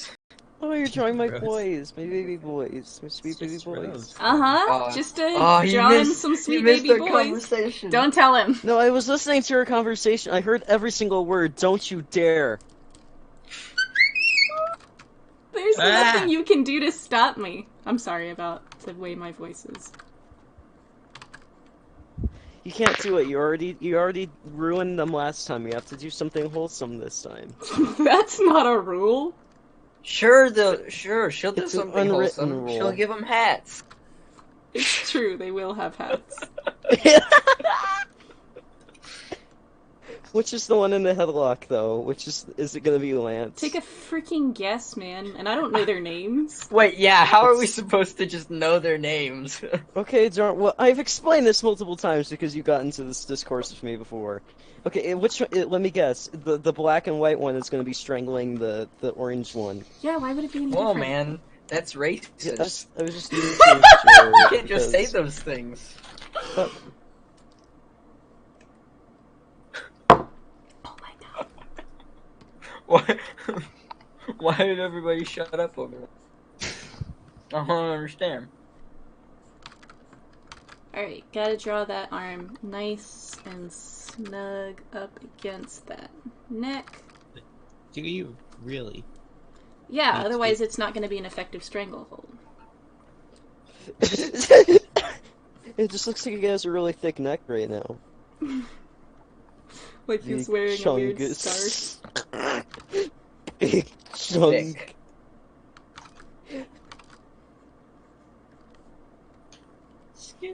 Oh, you're drawing my Gross. boys, my baby boys, my sweet It's baby just boys. gross. Uh-huh, just he drawing missed- some he sweet missed baby our boys. conversation. Don't tell him. No, I was listening to your conversation. I heard every single word. Don't you dare. There's Ah. nothing you can do to stop me. I'm sorry about the way my voice is. You can't do it. You already ruined them last time. You have to do something wholesome this time. That's not a rule. Sure, she'll do It's an something unwritten wholesome. rule. She'll give them hats. It's true, they will have hats. Which is the one in the headlock, though? Which is it gonna be Lance? Take a freaking guess, man. And I don't know their names. Wait, yeah, how are we supposed to just know their names? Okay, well, I've explained this multiple times because you got into this discourse with me before. Okay, let me guess. The black and white one is gonna be strangling the orange one. Yeah, why would it be any Whoa, different? man, that's racist. I was just using it You can't just say those things. But, Oh my god. Why? Why did everybody shut up over that? I don't understand. Alright, gotta draw that arm nice and snug up against that neck. Do you really? Yeah, Me otherwise too. it's not going to be an effective stranglehold. It just looks like you guys are really thick neck right now. Like he's wearing a weird chungus. scarf. Big chunk. Thick.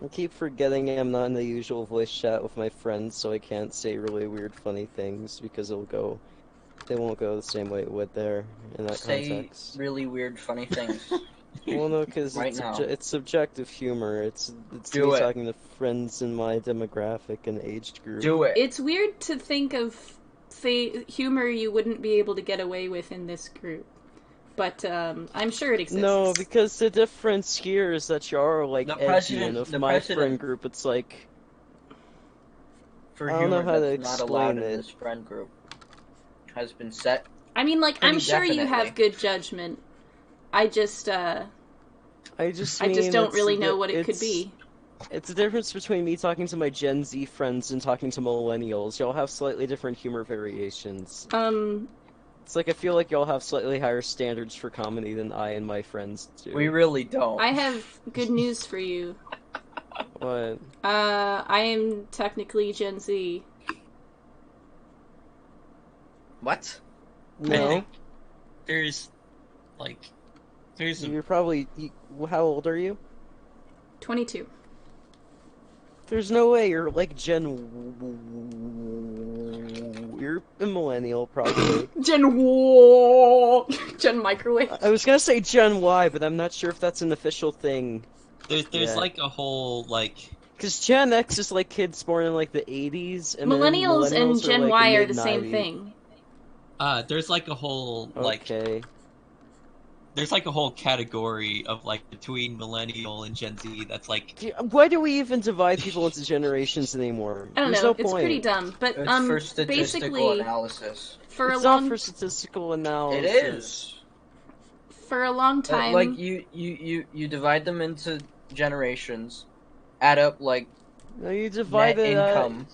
I keep forgetting I'm not in the usual voice chat with my friends, so I can't say really weird, funny things because they won't go the same way it would there in that Say context. really weird, funny things. Well, no, because Right now. it's subjective humor. It's Do me it. talking to friends in my demographic and age group. Do it. It's weird to think of humor you wouldn't be able to get away with in this group. But I'm sure it exists. No, because the difference here is that you are like The edgy, president- and with the my president- friend group, it's like For I don't know humor how to that's not allowed explain in it. this friend group has been set. I mean, like, I'm Pretty sure you definitely. have good judgment. I just I just don't it's really the- know what it could it's- be. It's the difference between me talking to my Gen Z friends and talking to millennials. Y'all have slightly different humor variations. It's like I feel like y'all have slightly higher standards for comedy than I and my friends do. We really don't. I have good news for you. What? I am technically Gen Z. What? No, There's, like, there's a, you're probably. How old are you? 22. There's no way you're like You're a millennial, probably. Gen Microwave. I was gonna say Gen Y, but I'm not sure if that's an official thing. there's Yeah. like a whole, like, Because Gen X is like kids born in like the 80s, and Millennials then and millennials Gen like, Y the are the same mid-90s. thing. there's like a whole, like, Okay. there's like a whole category of, like, between millennial and Gen Z that's like, Why do we even divide people into generations anymore? I don't There's know. no It's point. pretty dumb. But It's for statistical basically, analysis. for It's a long not for statistical It analysis. is. for a long time, Like you divide them into generations, add up like No, you divide net it income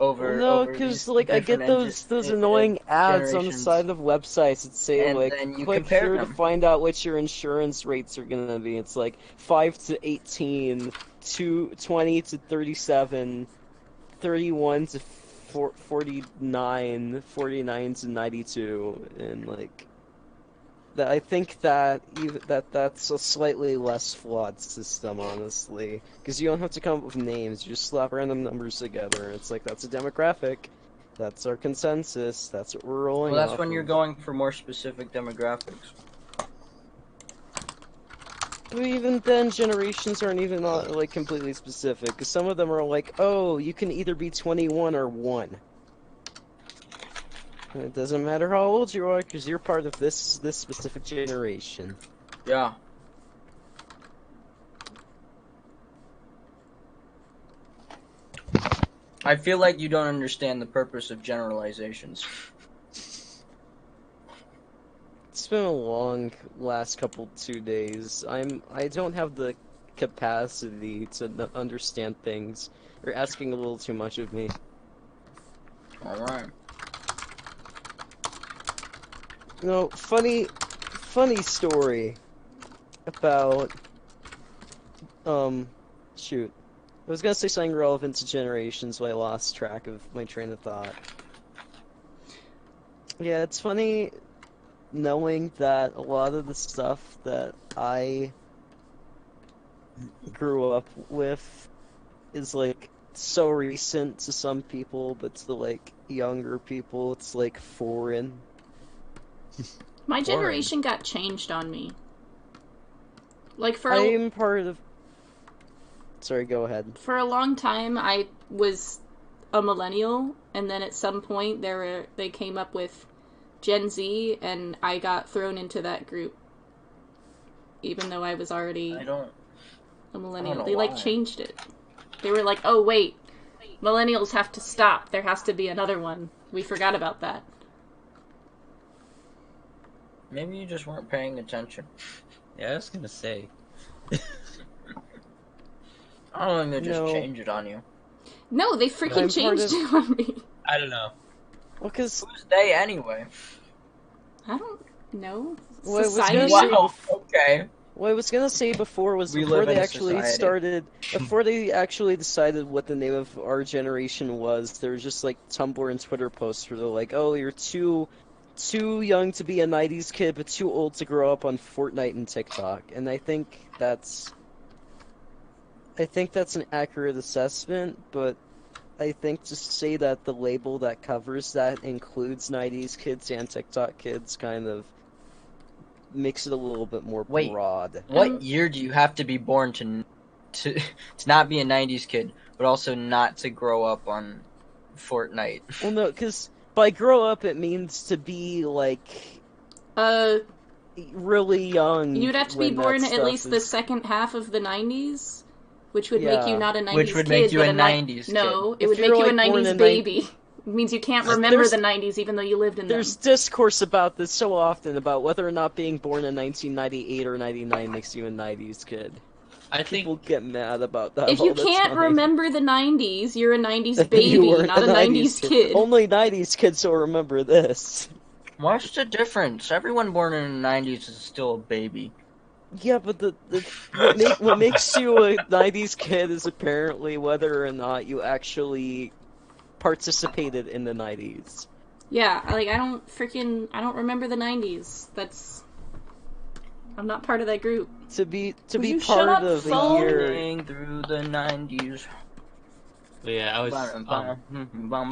over. No, over because these like I get different those annoying ads on the generations. side of websites that say And like then you click compare here to them. find out what your insurance rates are gonna be. It's like 5 to 18, 20 to 37, 31 to 49, 49 to 92, and like that. I think that that's a slightly less flawed system, honestly, because you don't have to come up with names. You just slap random numbers together. It's like that's a demographic. That's our consensus. That's what we're rolling. Well, that's off when you're of. going for more specific demographics. But even then, generations aren't even like completely specific. Because some of them are like, oh, you can either be 21 or 1. And it doesn't matter how old you are, because you're part of this specific generation. Yeah. I feel like you don't understand the purpose of generalizations. It's been a long last couple 2 days. I don't have the capacity to understand things. You're asking a little too much of me. Alright. No, funny story about shoot. I was gonna say something relevant to generations, but I lost track of my train of thought. Yeah, it's funny knowing that a lot of the stuff that I grew up with is like so recent to some people, but to like younger people, it's like foreign. my generation got changed on me. Like for I'm part of. Sorry, go ahead. for a long time, I was a millennial, and then at some point they came up with Gen Z, and I got thrown into that group, even though I was already I don't. a millennial. know They like why. changed it. They were like, "Oh wait, millennials have to stop. There has to be another one. We forgot about that." Maybe you just weren't paying attention. yeah, I was gonna say. I don't think they just No. change it on you. No, they freaking I'm changed part it on me. I don't know. Well, because Who's they anyway? I don't. No? Well, I was Society? gonna say Wow. Okay. What I was gonna say before was We before live they in a actually society. started, before they actually decided what the name of our generation was, there was just like Tumblr and Twitter posts where they're like, "Oh, you're too young to be a '90s kid, but too old to grow up on Fortnite and TikTok." And I think that's an accurate assessment, but I think to say that the label that covers that includes '90s kids and TikTok kids kind of makes it a little bit more Wait. broad. What year do you have to be born to not be a '90s kid, but also not to grow up on Fortnite? Well, no, because by grow up it means to be like really young. You'd have to be when that born at stuff least the is- second half of the 90s, which would make you Yeah. not a 90s Which would kid, make you but a 90s No, kid. it If would make you're, you a like, born 90s in baby. It means you can't remember There's- the 90s even though you lived in them. There's discourse about this so often about whether or not being born in 1998 or 99 makes you a 90s kid. I think People get mad about that. If all you the can't time. remember the 90s, you're a 90s You baby, weren't not a 90s kid. Only 90s kids will remember this. What's the difference? Everyone born in the '90s is still a baby. Yeah, but what makes you a 90s kid is apparently whether or not you actually participated in the 90s. Yeah, like I don't remember the 90s. I'm not part of that group. To be you shut part up, of the phone? year. Rolling through the '90s. but yeah, I was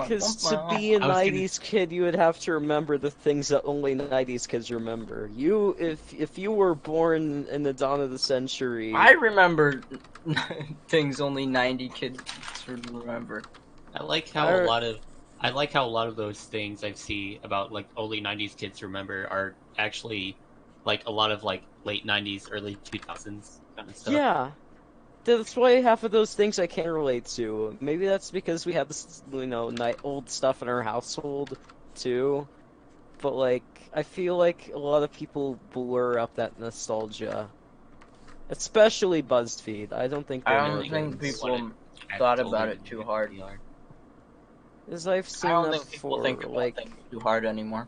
Because to be a I was gonna- 90s kid, you would have to remember the things that only 90s kids remember. If you were born in the dawn of the century, I remember things only 90 kids would remember. I like how a lot of those things I see about like only '90s kids remember are actually like a lot of like late '90s, early 2000s kind of stuff. yeah, that's why half of those things I can't relate to. Maybe that's because we have this, old stuff in our household too. But like, I feel like a lot of people blur up that nostalgia, especially BuzzFeed. I don't think they I know don't think things. people thought about it too hard. As I've I seen don't that think people before, think about like things too hard anymore.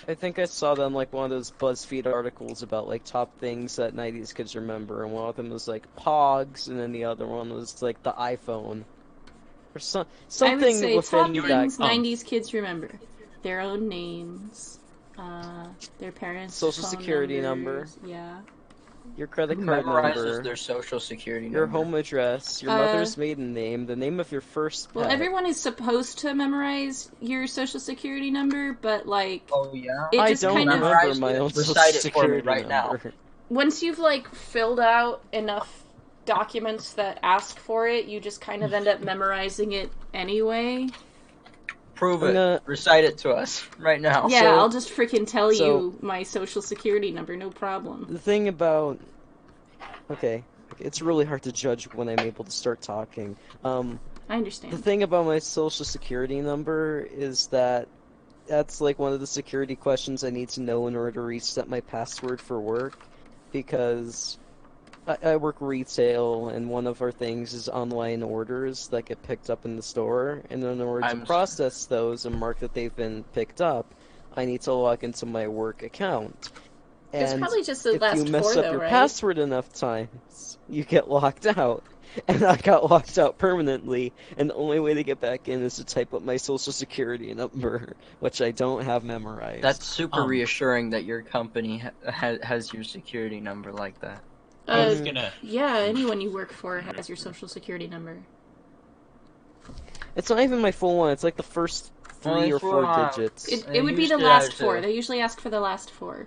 I think I saw them like one of those BuzzFeed articles about like top things that 90s kids remember, and one of them was like Pogs, and then the other one was like the iPhone, or I something would say top within things that. 90s kids remember: their own names, their parents' Social phone security number. numbers. Yeah. Your credit Who card memorizes number, their social security your number? home address, your mother's maiden name, the name of your first pet. Well, everyone is supposed to memorize your social security number, but like Oh yeah. it I just don't kind of remember Memorize my it. own social Recite it for me security right now. number. once you've like filled out enough documents that ask for it, you just kind of end up memorizing it anyway. Prove I'm it. gonna- Recite it to us right now. Yeah, So- I'll just freaking tell so- you my social security number, no problem. The thing about okay, it's really hard to judge when I'm able to start talking. I The understand. thing about my social security number is that that's like one of the security questions I need to know in order to reset my password for work, because I work retail, and one of our things is online orders that get picked up in the store, and in order to process those and mark that they've been picked up, I need to log into my work account. It's And probably just the if last you mess four, up though, your right? password enough times, you get locked out. And I got locked out permanently, and the only way to get back in is to type up my social security number, which I don't have memorized. That's super Um, reassuring that your company has your security number like that. I was Uh, gonna. Yeah, anyone you work for has your social security number. It's not even my full one, it's like the first three or four digits. It would be the used to last have four. to- They usually ask for the last four.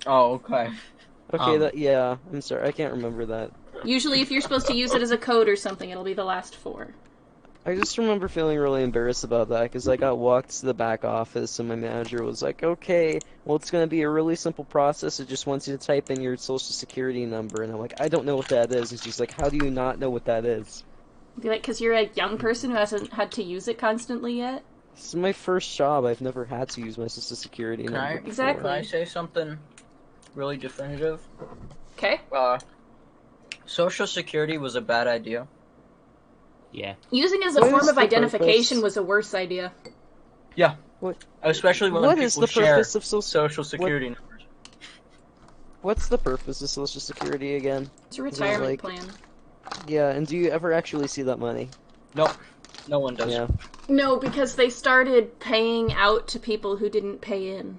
Oh, okay. Okay, yeah, I'm sorry, I can't remember that. Usually, if you're supposed to use it as a code or something, it'll be the last four. I just remember feeling really embarrassed about that, because I got walked to the back office, and my manager was like, okay, well, it's going to be a really simple process, it just wants you to type in your social security number, and I'm like, I don't know what that is, and she's like, how do you not know what that is? Be like, because you're a young person who hasn't had to use it constantly yet? This is my first job, I've never had to use my social security number before. Exactly. Can I say something really definitive? Okay. Social security was a bad idea. Yeah. Using it as a What form is of the identification purpose? was a worse idea. Yeah. What- Especially when What people is the share purpose of social... social security numbers. what's the purpose of Social Security again? It's a retirement like- plan. Yeah, and do you ever actually see that money? Nope. No one does. Yeah. No, because they started paying out to people who didn't pay in.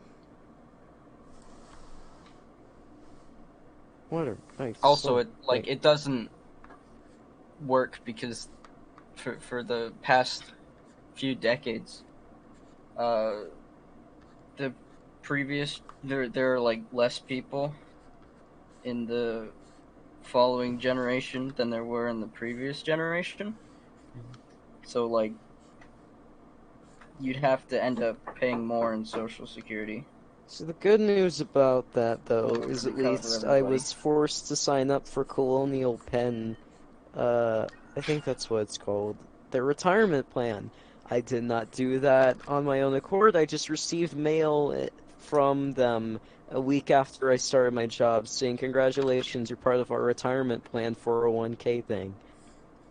What Also, it doesn't work because for the past few decades, the previous there are like less people in the following generation than there were in the previous generation. So like you'd have to end up paying more in Social Security. So the good news about that, though, is at Cover least I everybody. was forced to sign up for Colonial Penn. I think that's what it's called. Their retirement plan. I did not do that on my own accord. I just received mail from them a week after I started my job saying, "Congratulations, you're part of our retirement plan 401k thing."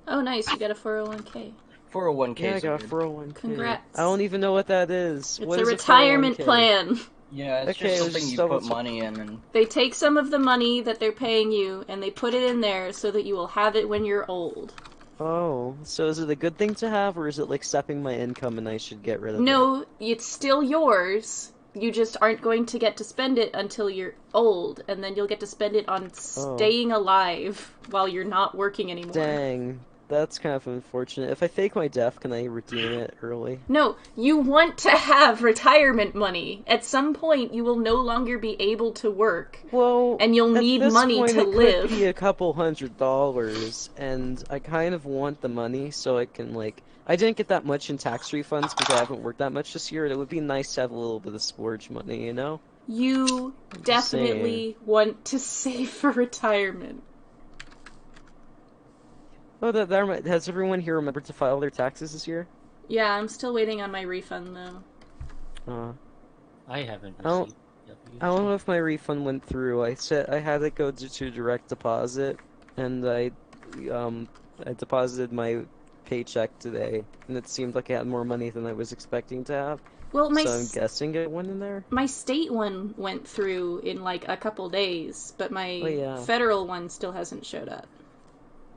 Oh, nice, you got a 401k. 401ks Yeah, I are got a good. 401k. Congrats. I don't even know what that is. It's What a is retirement 401k? plan. Yeah, it's Okay, just it was something just you double put check. money in and They take some of the money that they're paying you and they put it in there so that you will have it when you're old. Oh, so is it a good thing to have, or is it like sapping my income and I should get rid of it? No, it's still yours. You just aren't going to get to spend it until you're old, and then you'll get to spend it on staying alive while you're not working anymore. Dang, that's kind of unfortunate. If I fake my death, can I redeem it early? No, you want to have retirement money. At some point, you will no longer be able to work, Well, and you'll at need this money point, to it live. could be a couple $100s, and I kind of want the money so I can, like... I didn't get that much in tax refunds because I haven't worked that much this year, and it would be nice to have a little bit of splurge money, you know? You just saying. definitely want to save for retirement. Oh, has everyone here remembered to file their taxes this year? Yeah, I'm still waiting on my refund, though. I haven't I don't- received. I don't know if my refund went through. I had it go to direct deposit, and I deposited my paycheck today, and it seemed like I had more money than I was expecting to have. Well, So I'm guessing it went in there. my state one went through in like a couple days, but my yeah. federal one still hasn't showed up.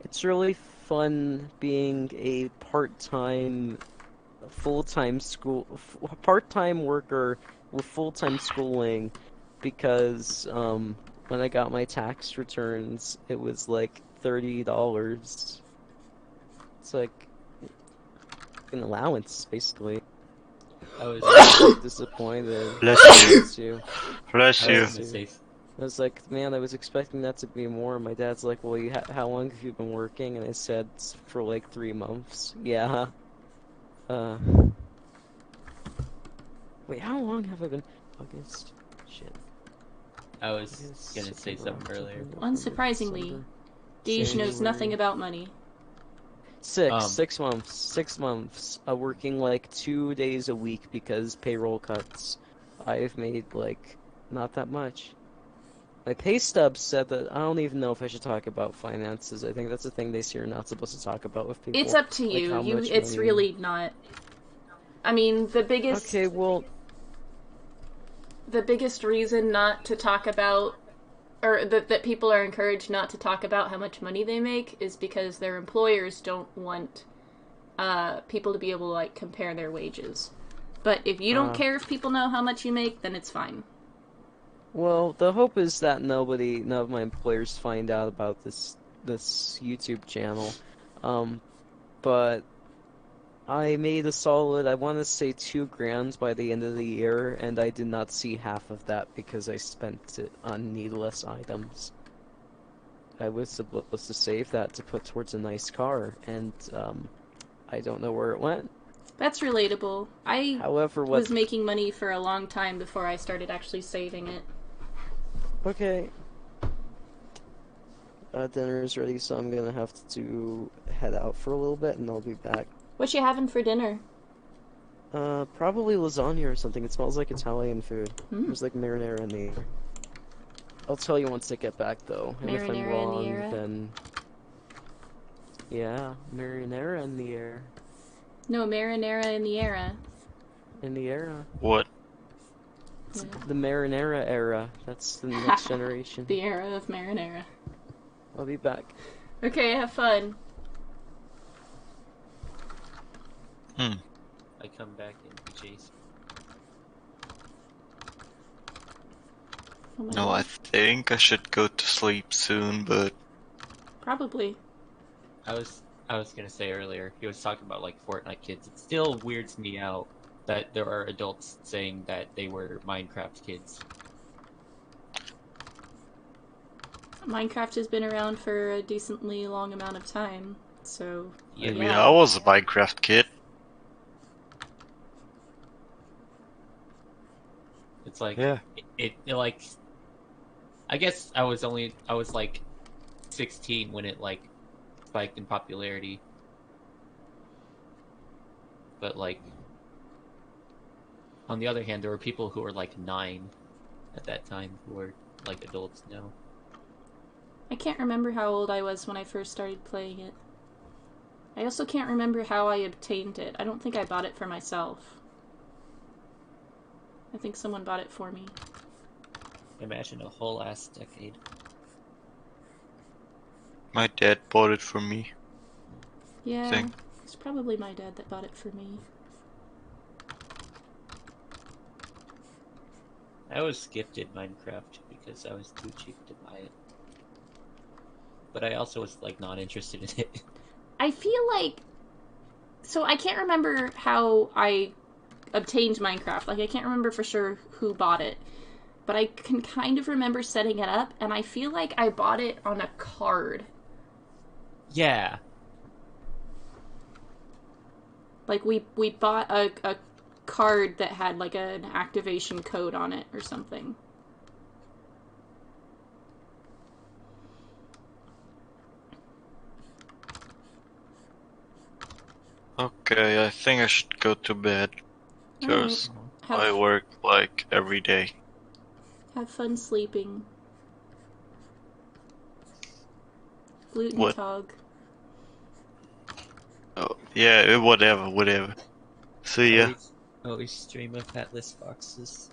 It's really fun being a part-time worker with full-time schooling, because when I got my tax returns, it was like $30. It's like an allowance, basically. I was, Disappointed. Bless you. you. Bless I you. was gonna say, I was like, man, I was expecting that to be more. My dad's like, well, how long have you been working? And I said, for like 3 months. Yeah. Wait, how long have I been? August. Shit. I was August, gonna say September, something earlier. October, Unsurprisingly, December, Deej knows nothing January. about money. 6 months. 6 months. Working like 2 days a week because payroll cuts. I've made like not that much. My pay stub said that I don't even know if I should talk about finances. I think that's a thing they say you're not supposed to talk about with people. It's up to Like you. how much It's money- really not. I mean, the biggest Okay, well, reason not to talk about, or that people are encouraged not to talk about how much money they make, is because their employers don't want people to be able to like compare their wages. But if you don't care if people know how much you make, then it's fine. well, the hope is that none of my employers find out about this YouTube channel. But I made a solid, I want to say $2,000 by the end of the year, and I did not see half of that because I spent it on needless items. I was supposed to save that to put towards a nice car, and I don't know where it went. That's relatable. I However, was making money for a long time before I started actually saving it. Okay. Dinner is ready, so I'm gonna have to head out for a little bit, and I'll be back. What you having for dinner? Probably lasagna or something. It smells like Italian food. Mm. There's like marinara in the air. I'll tell you once I get back, though. And if I'm Marinara in the wrong, air? then... Yeah, marinara in the air. No, marinara in the era. In the air. What? It's Yeah. the Marinara era. That's the next generation. The era of marinara. I'll be back. Okay, have fun. I come back and chase. Oh my No, I God. think I should go to sleep soon, but Probably. I was gonna say earlier, he was talking about like Fortnite kids. It still weirds me out that there are adults saying that they were Minecraft kids. Minecraft has been around for a decently long amount of time, so Yeah. I mean, Yeah. I was a Minecraft kid. It's like Yeah. it like I guess I was like 16 when it like spiked in popularity. But like on the other hand, there were people who were like 9 at that time who were like adults now. I can't remember how old I was when I first started playing it. I also can't remember how I obtained it. I don't think I bought it for myself. I think someone bought it for me. Imagine a whole ass decade. My dad bought it for me. Yeah, Thing. it's probably my dad that bought it for me. I was gifted Minecraft because I was too cheap to buy it. But I also was like not interested in it. I feel like... So I can't remember how I obtained Minecraft. Like, I can't remember for sure who bought it. But I can kind of remember setting it up, and I feel like I bought it on a card. Yeah. Like, we bought a card that had, like, an activation code on it or something. Okay, I think I should go to bed because Alright. I work like every day. Have fun sleeping. Gluten What? tog. Oh, yeah, whatever. See ya. Always stream of hatless foxes.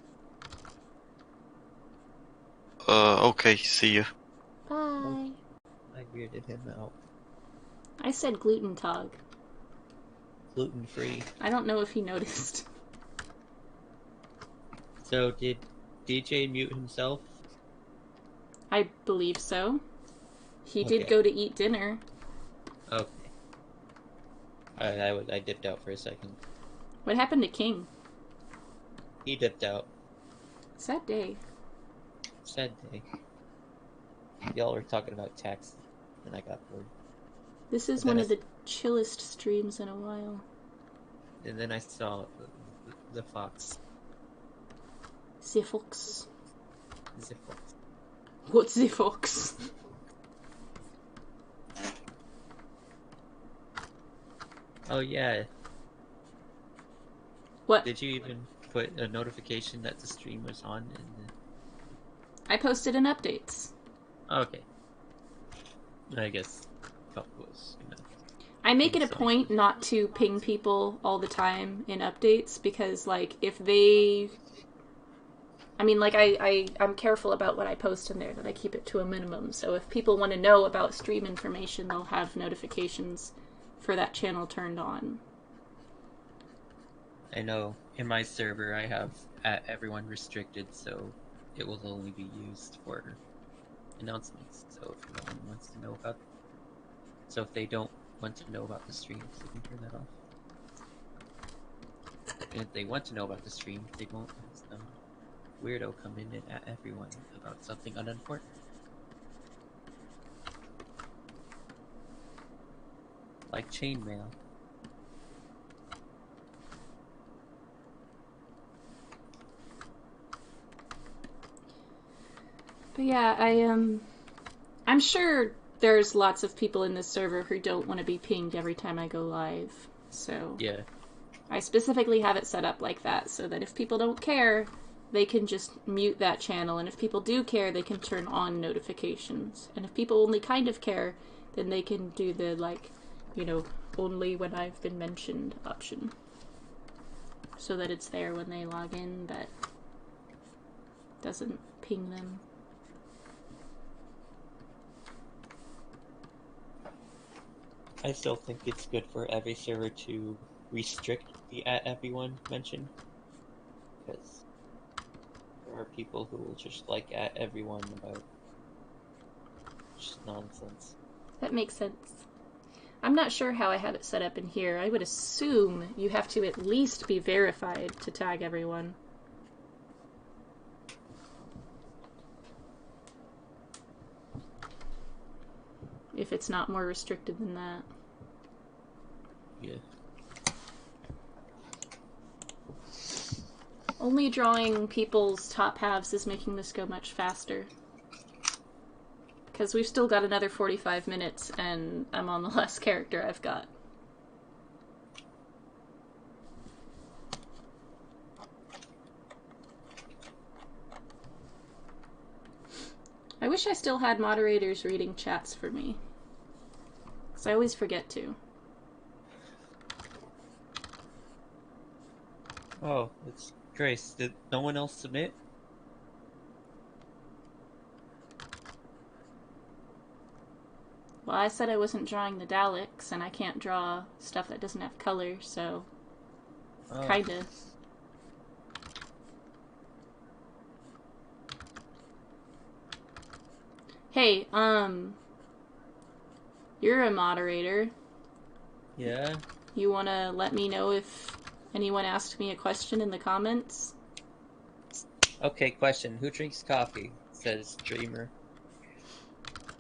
Okay, see ya. Bye. I weirded him out. I said gluten tog. Gluten free. I don't know if he noticed. So did DJ mute himself? I believe so. He did Okay. go to eat dinner. Okay. I dipped out for a second. What happened to King? He dipped out. Sad day. Sad day. Y'all were talking about tax, and I got bored. This is And then one I of the chillest streams in a while. And then I saw the fox. The fox. The fox. What's the fox? Oh yeah. What? Did you even put a notification that the stream was on? I posted in updates. Okay. I guess that was enough. I make it a So- point not to ping people all the time in updates because, like, if they... I mean, like, I'm careful about what I post in there, that I keep it to a minimum. So if people want to know about stream information, they'll have notifications for that channel turned on. I know in my server I have everyone restricted, so it will only be used for announcements. So if no one wants to know about, if they don't want to know about the streams, they can turn that off. And if they want to know about the stream, they won't have some weirdo come in and at everyone about something unimportant. Like chainmail. But yeah, I'm sure there's lots of people in this server who don't want to be pinged every time I go live. So Yeah. I specifically have it set up like that so that if people don't care, they can just mute that channel, and if people do care, they can turn on notifications. And if people only kind of care, then they can do the, like, you know, only when I've been mentioned option. So that it's there when they log in, but doesn't ping them. I still think it's good for every server to restrict the at everyone mention, because there are people who will just like at everyone about just nonsense. That makes sense. I'm not sure how I have it set up in here. I would assume you have to at least be verified to tag everyone. If it's not more restricted than that. Yeah. Only drawing people's top halves is making this go much faster. Because we've still got another 45 minutes, and I'm on the last character I've got. I wish I still had moderators reading chats for me. Because I always forget to. Oh, it's Grace. Did no one else submit? Well, I said I wasn't drawing the Daleks, and I can't draw stuff that doesn't have color, so... Oh. Kinda. Hey, you're a moderator. Yeah? You wanna let me know if anyone asked me a question in the comments? Okay, question. Who drinks coffee? Says Dreamer.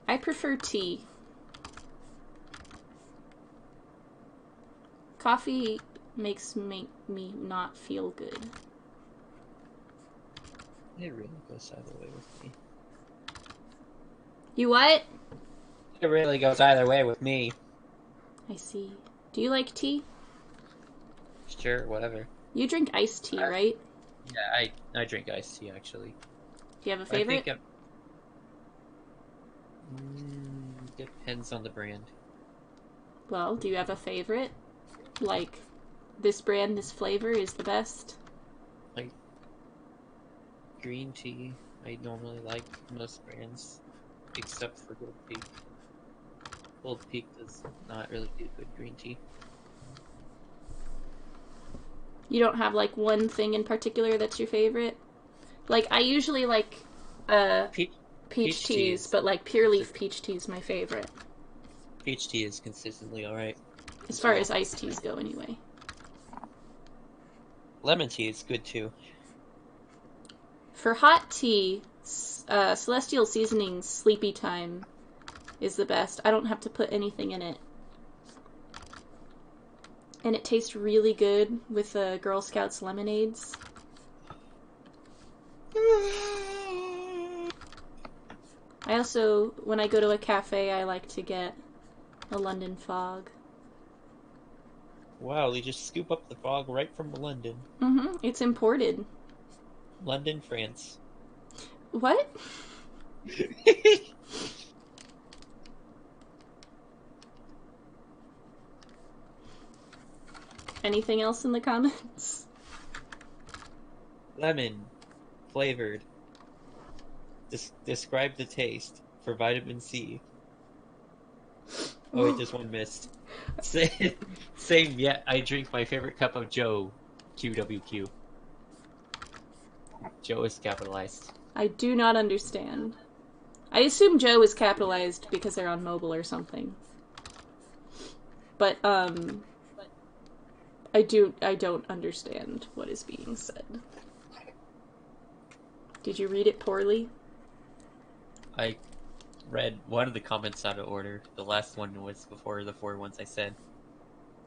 I prefer tea. Coffee makes me not feel good. It really goes either way with me. You what? It really goes either way with me. I see. Do you like tea? Sure, whatever. You drink iced tea, right? Yeah, I drink iced tea, actually. Do you have a favorite? I think depends on the brand. Well, do you have a favorite? Like, this brand, this flavor is the best? Like, green tea, I normally like most brands, except for Gold Peak. Gold Peak does not really do good green tea. You don't have, like, one thing in particular that's your favorite? Like, I usually like, peach teas, but, like, pure leaf peach tea is my favorite. Peach tea is consistently alright. As far as iced teas go, anyway. Lemon tea is good, too. For hot tea, Celestial Seasoning's Sleepy Time is the best. I don't have to put anything in it. And it tastes really good with the Girl Scouts lemonades. I also, when I go to a cafe, I like to get a London Fog. Wow, they just scoop up the fog right from London. Mm-hmm. It's imported. London, France. What? Anything else in the comments? Lemon. Flavored. Describe the taste. For vitamin C. Oh wait, just one missed. Same, yeah, I drink my favorite cup of Joe. QWQ. Joe is capitalized. I do not understand. I assume Joe is capitalized because they're on mobile or something. But, I don't understand what is being said. Did you read it poorly? I read one of the comments out of order. The last one was before the 4 ones I said.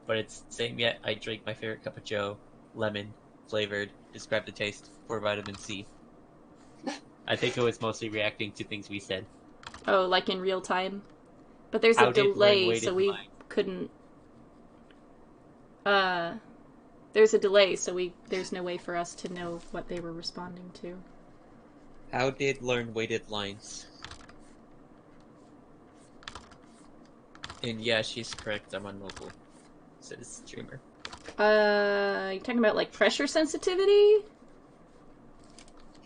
But it's same yet. I drink my favorite cup of Joe. Lemon. Flavored. Describe the taste. For vitamin C. I think it was mostly reacting to things we said. Oh, like in real time? But there's How a did delay, Lynn so waited we line? couldn't... There's a delay, so there's no way for us to know what they were responding to. How did learn weighted lines? And yeah, she's correct. I'm on mobile. Says streamer. You talking about, like, pressure sensitivity?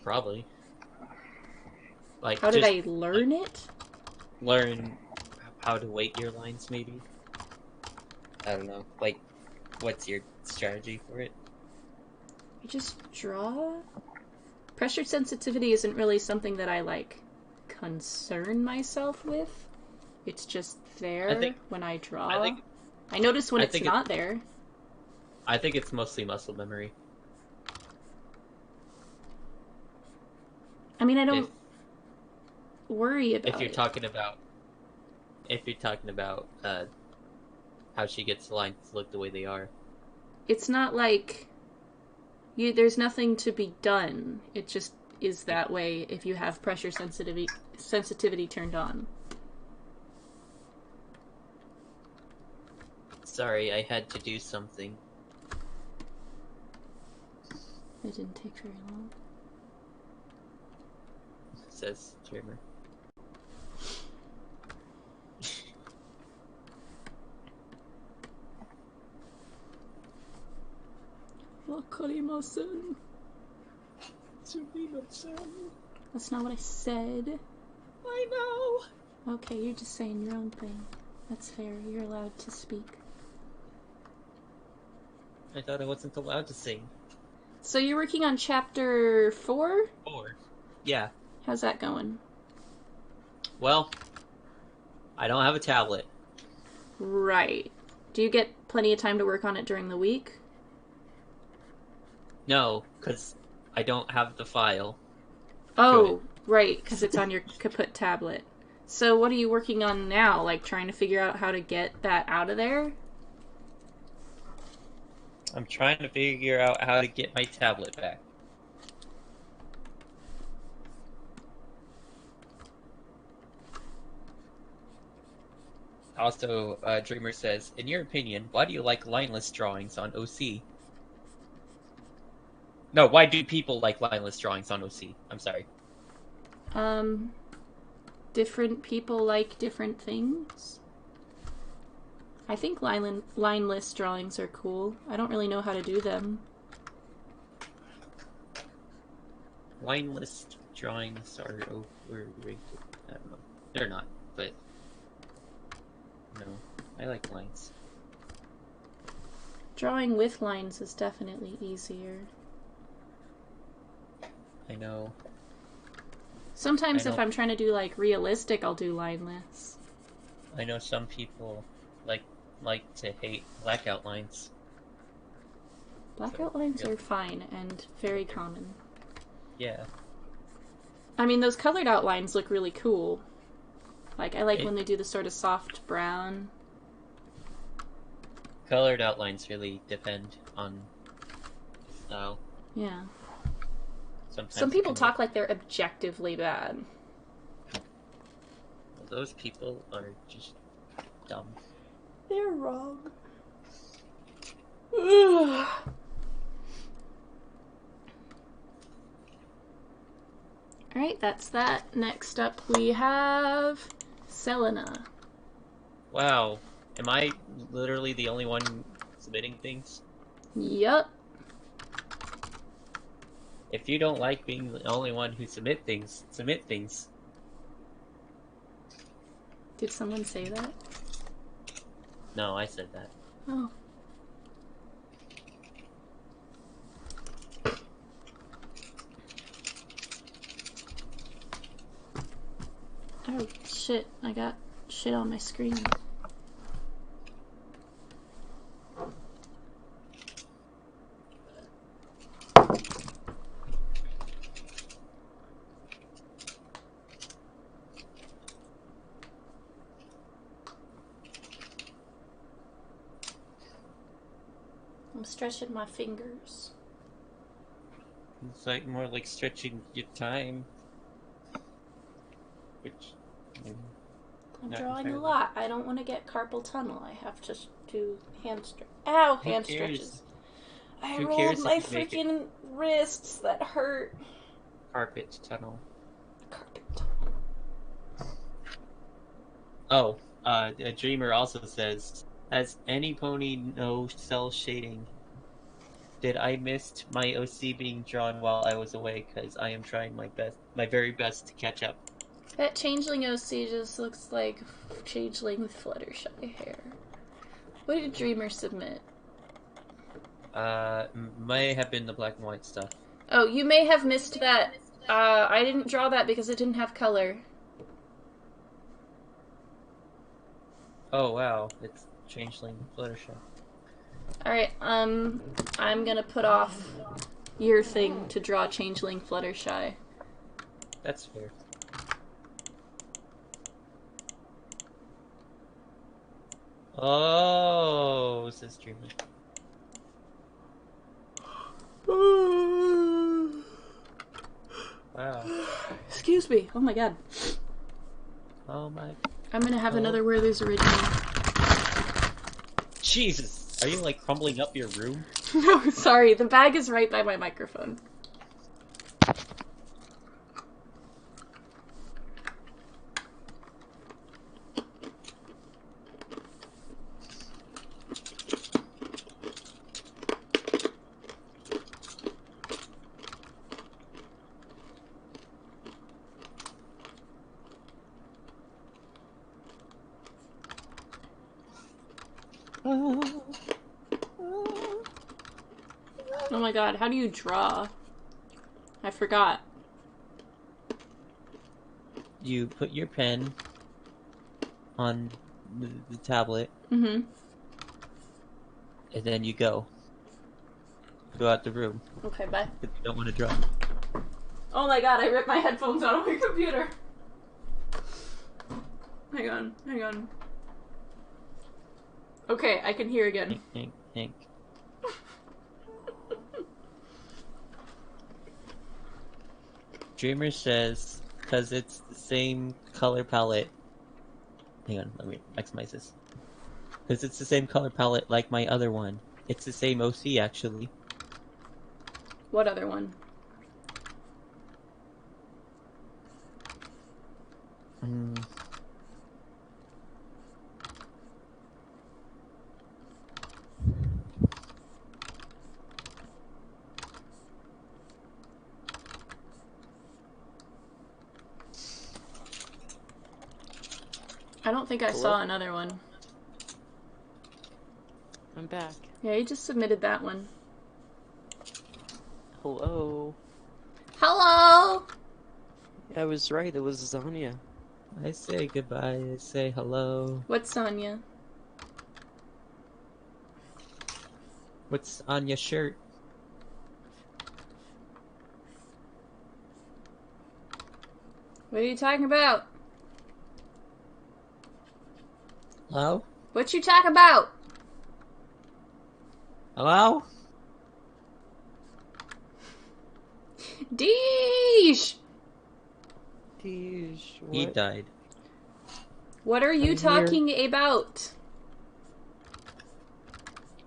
Probably. Like, How did just I learn it? learn how to weight your lines, maybe? I don't know. Like, what's your strategy for it? I just draw? Pressure sensitivity isn't really something that I, like, concern myself with. It's just there when I draw. I notice when it's not there. I think it's mostly muscle memory. I mean, I don't worry about If you're talking about how she gets the lines to look the way they are. It's not like there's nothing to be done. It just is that way if you have pressure sensitivity turned on. Sorry, I had to do something. It didn't take very long. Says Dreamer. That's not what I said. I know! Okay, you're just saying your own thing. That's fair. You're allowed to speak. I thought I wasn't allowed to sing. So you're working on chapter 4? 4. Yeah. How's that going? Well, I don't have a tablet. Right. Do you get plenty of time to work on it during the week? No, because I don't have the file. Oh, right, because it's on your kaput tablet. So what are you working on now? Like trying to figure out how to get that out of there? I'm trying to figure out how to get my tablet back. Also, Dreamer says, in your opinion, why do you like lineless drawings on OC? No, why do people like lineless drawings on OC? I'm sorry. Different people like different things. I think lineless drawings are cool. I don't really know how to do them. Lineless drawings are overrated. I don't know. They're not, but... No, I like lines. Drawing with lines is definitely easier. I know. Sometimes if I'm trying to do, like, realistic, I'll do lineless. I know some people like to hate black outlines. Black outlines are fine and very common. Yeah. I mean, those colored outlines look really cool. Like, I like when they do the sort of soft brown. Colored outlines really depend on style. Yeah. Sometimes some people talk like they're objectively bad. Well, those people are just dumb. They're wrong. Alright, that's that. Next up we have Selena. Wow. Am I literally the only one submitting things? Yup. If you don't like being the only one who submit things, submit things. Did someone say that? No, I said that. Oh. Oh, shit. I got shit on my screen. I'm stretching my fingers. It's like more like stretching your time. Which... I'm not drawing entirely. a lot. I don't want to get carpal tunnel. I have to do hand stretch. Ow, Who hand cares? stretches. I Who rolled cares if my you make it? freaking wrists. That hurt. Carpet tunnel. Carpet tunnel. Oh, a dreamer also says, has any pony no cell shading? Did I miss my OC being drawn while I was away? Because I am trying my very best to catch up. That changeling OC just looks like changeling with Fluttershy hair. What did Dreamer submit? May have been the black and white stuff. Oh, you may have missed that. I didn't draw that because it didn't have color. Oh wow, it's changeling Fluttershy. Alright, I'm gonna put off your thing to draw changeling Fluttershy. That's fair. Oh, says Dreamer. Wow. Excuse me. Oh my god. Oh my. I'm gonna have Oh. another Werther's Original. Jesus! Are you like crumbling up your room? No, sorry. The bag is right by my microphone. Oh my god, how do you draw? I forgot. You put your pen on the tablet, Mm-hmm. and then you go. Go out the room. Okay, bye. If you don't want to draw. Oh my god, I ripped my headphones out of my computer. Hang on, hang on. Okay, I can hear again. Hank. Dreamer says, because it's the same color palette. Hang on, let me maximize this. Because it's the same color palette like my other one. It's the same OC, actually. What other one? I don't think I saw another one. I'm back. Yeah, you just submitted that one. Hello. Hello! I was right, it was Zanya. I say goodbye, I say hello. What's Sonya? What's on your shirt? What are you talking about? Hello? What you talking about? Hello? Deesh! Deej, He what? died. What are you I'm here. talking about?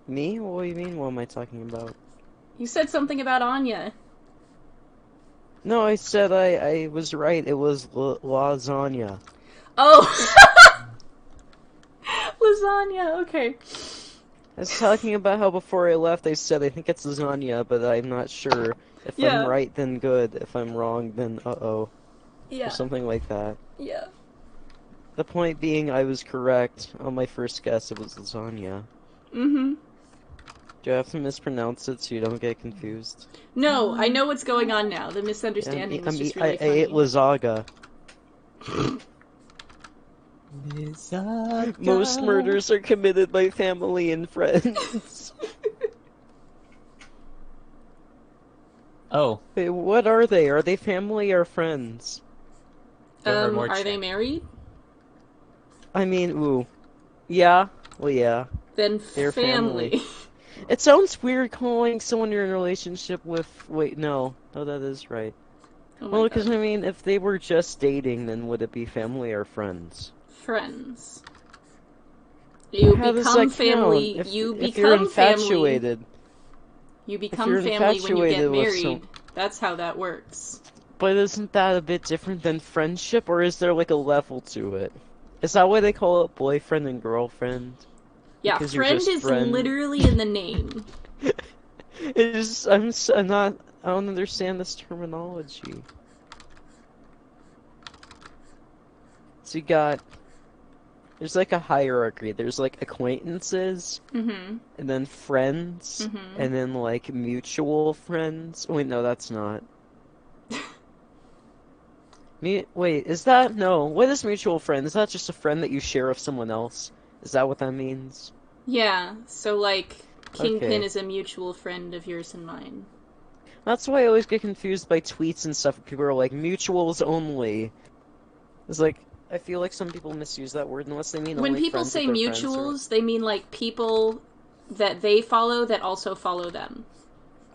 Me? What do you mean, what am I talking about? You said something about Anya. No, I said I was right, it was lasagna. Oh! Lasagna, okay. I was talking about how before I left I said I think it's lasagna, but I'm not sure. If Yeah. I'm right, then good. If I'm wrong, then uh-oh. Yeah. Or something like that. Yeah. The point being, I was correct. On my first guess, it was lasagna. Mm-hmm. Do I have to mispronounce it so you don't get confused? No, I know what's going on now. The misunderstanding was just really I funny. ate lasagna. Most murders are committed by family and friends. Oh, Wait, what are they? Are they family or friends? Give her more Are they check. married? I mean, ooh. Yeah? Well, yeah. Then They're family. family. It sounds weird calling someone you're in a relationship with. Wait, no. No, that is right. Oh my Well, because, God. I mean, if they were just dating, then would it be family or friends? Friends. You How does become that family. count? You If you're become family. infatuated. You become you're family when you get infatuated with married. That's how that works. But isn't that a bit different than friendship, or is there like a level to it? Is that why they call it boyfriend and girlfriend? Yeah, Because you're friend just is friend. literally in the name. I'm not. I don't understand this terminology. So you got there's like a hierarchy. There's like acquaintances, Mm-hmm. and then friends, Mm-hmm. and then like mutual friends. Wait, no, that's not. Wait, is that no? What is mutual friend? Is that just a friend that you share with someone else? Is that what that means? Yeah, so like Kingpin Okay. is a mutual friend of yours and mine. That's why I always get confused by tweets and stuff. People are like mutuals only. It's like I feel like some people misuse that word unless they mean When only people friends with say their friends or. mutuals, they mean like people that they follow that also follow them.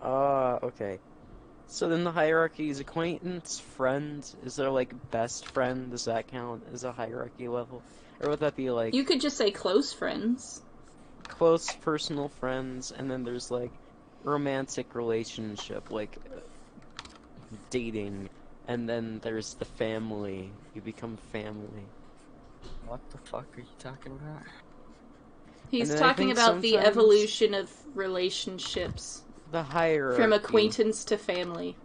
Ah, okay. So then the hierarchy is acquaintance, friend. Is there like best friend? Does that count as a hierarchy level? Or would that be like You could just say close friends. close personal friends, and then there's like romantic relationship, like dating, and then there's the family. You become family. What the fuck are you talking about? He's And then I talking think about the sometimes evolution of relationships the hierarchy. from acquaintance to family.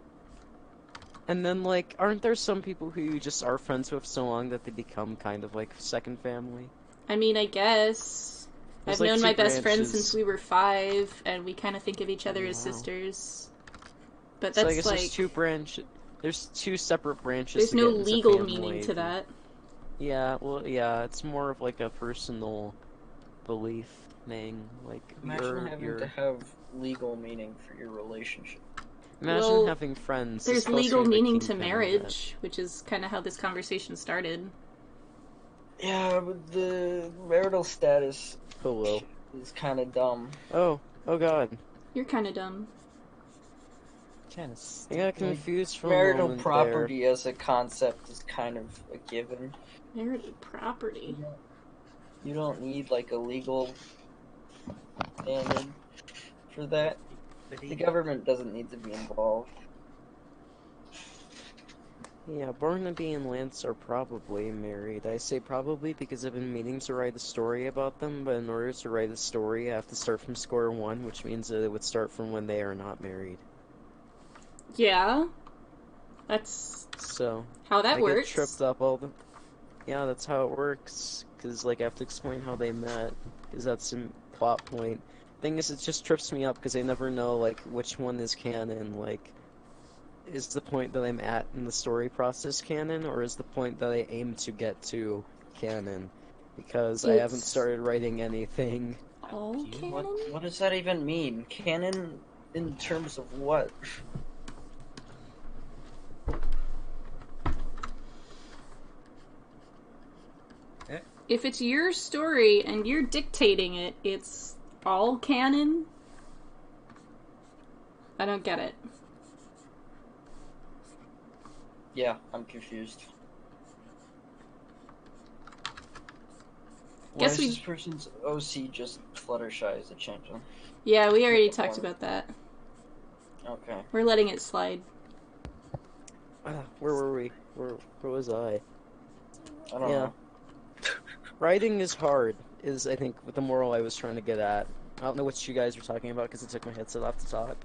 And then, like, aren't there some people who you just are friends with so long that they become kind of like second family? I mean, I guess. There's I've like known two my best friend branches. since we were 5, and we kind of think of each other as Wow. sisters. But So I that's guess like. there's two branches. There's two separate branches There's to no get into legal family. meaning to that. Yeah, well, yeah, it's more of like a personal belief thing. Like Imagine having you're to have legal meaning for your relationship. imagine Well, having friends. There's especially legal the meaning to Kingpin of marriage, which is kind of how this conversation started. Yeah, but the marital status that. Hello. is kind of dumb. Oh God. You're kind of dumb. Kind of I got confused for a Marital moment property as a concept is kind of a given. Marital property. You don't need like a legal standing for that. The government doesn't need to be involved. there. Yeah, Barnaby and Lance are probably married. I say probably because I've been meaning to write a story about them, but in order to write a story, I have to start from square one, which means that it would start from when they are not married. Yeah. That's So how that I works. get tripped up all the. Yeah, that's how it works. Cause like I have to explain how they met, cause that's a plot point. Thing is, it just trips me up because I never know like which one is canon. Like, is the point that I'm at in the story process canon, or is the point that I aim to get to canon? Because I haven't It's started writing anything. all canon? What does that even mean? Canon in terms of what? If it's your story and you're dictating it, it's all canon? I don't get it. Yeah, I'm confused. Why Guess is we- this person's OC just Fluttershy as a champion? Yeah, we already talked about that. Okay. We're letting it slide. Where were we? Where was I? I don't Yeah. know. Writing is hard, is I think the moral I was trying to get at. I don't know what you guys were talking about because I took my headset off to talk.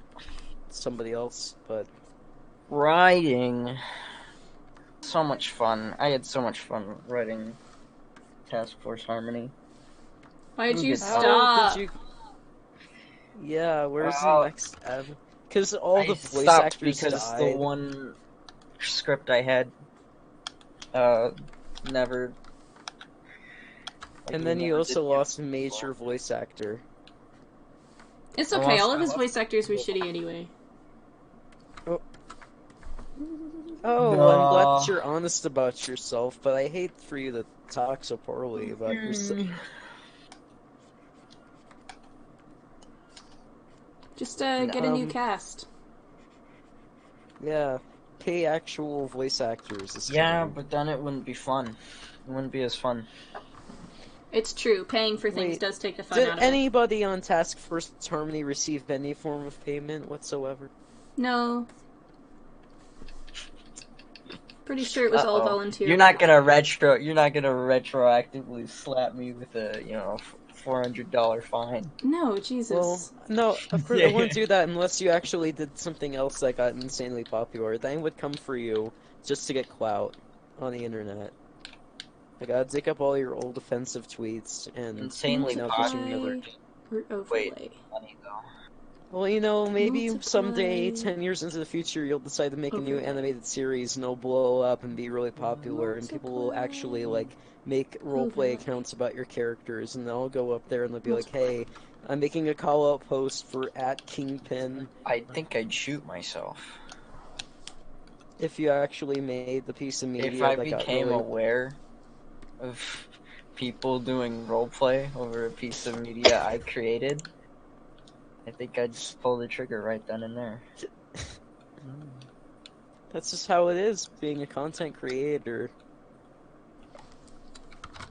Somebody else, but Writing. So much fun. I had so much fun writing Task Force Harmony. Why'd Who you gets- how stop? did you? Yeah, where's Well, the next ev? Because all the I voice stopped actors because died. the one script I had never. And then you also lost a major voice actor. It's I okay, lost- all of I his lost- voice actors were shitty anyway. Oh, No. I'm glad that you're honest about yourself, but I hate for you to talk so poorly about yourself. Just get a new cast. Yeah, pay actual voice actors. This Yeah, time. but then it wouldn't be fun. It wouldn't be as fun. It's true, paying for things Wait, does take the fun Did out of anybody on Task Force Harmony receive any form of payment whatsoever? it. No. Pretty sure it was all Uh-oh. volunteer. You're not gonna retroactively slap me with a $400 fine. No, Jesus. Well, no, of course I wouldn't do that unless you actually did something else that got insanely popular. Then I would come for you just to get clout on the internet. I gotta dig up all your old offensive tweets and Insanely now hot. teaching another. Or overlay. Wait. Funny though. Well, you know, maybe someday, Multiply. 10 years into the future, you'll decide to make a new Overlay. animated series and it'll blow up and be really popular, and people will actually, like, make roleplay Overlay. accounts about your characters, and they'll go up there and they'll be like, hey, I'm making a call-out post for @Kingpin. I think I'd shoot myself. If you actually made the piece of media If I that got became really... aware of people doing roleplay over a piece of media I created, I think I'd just pull the trigger right then and there. That's just how it is, being a content creator.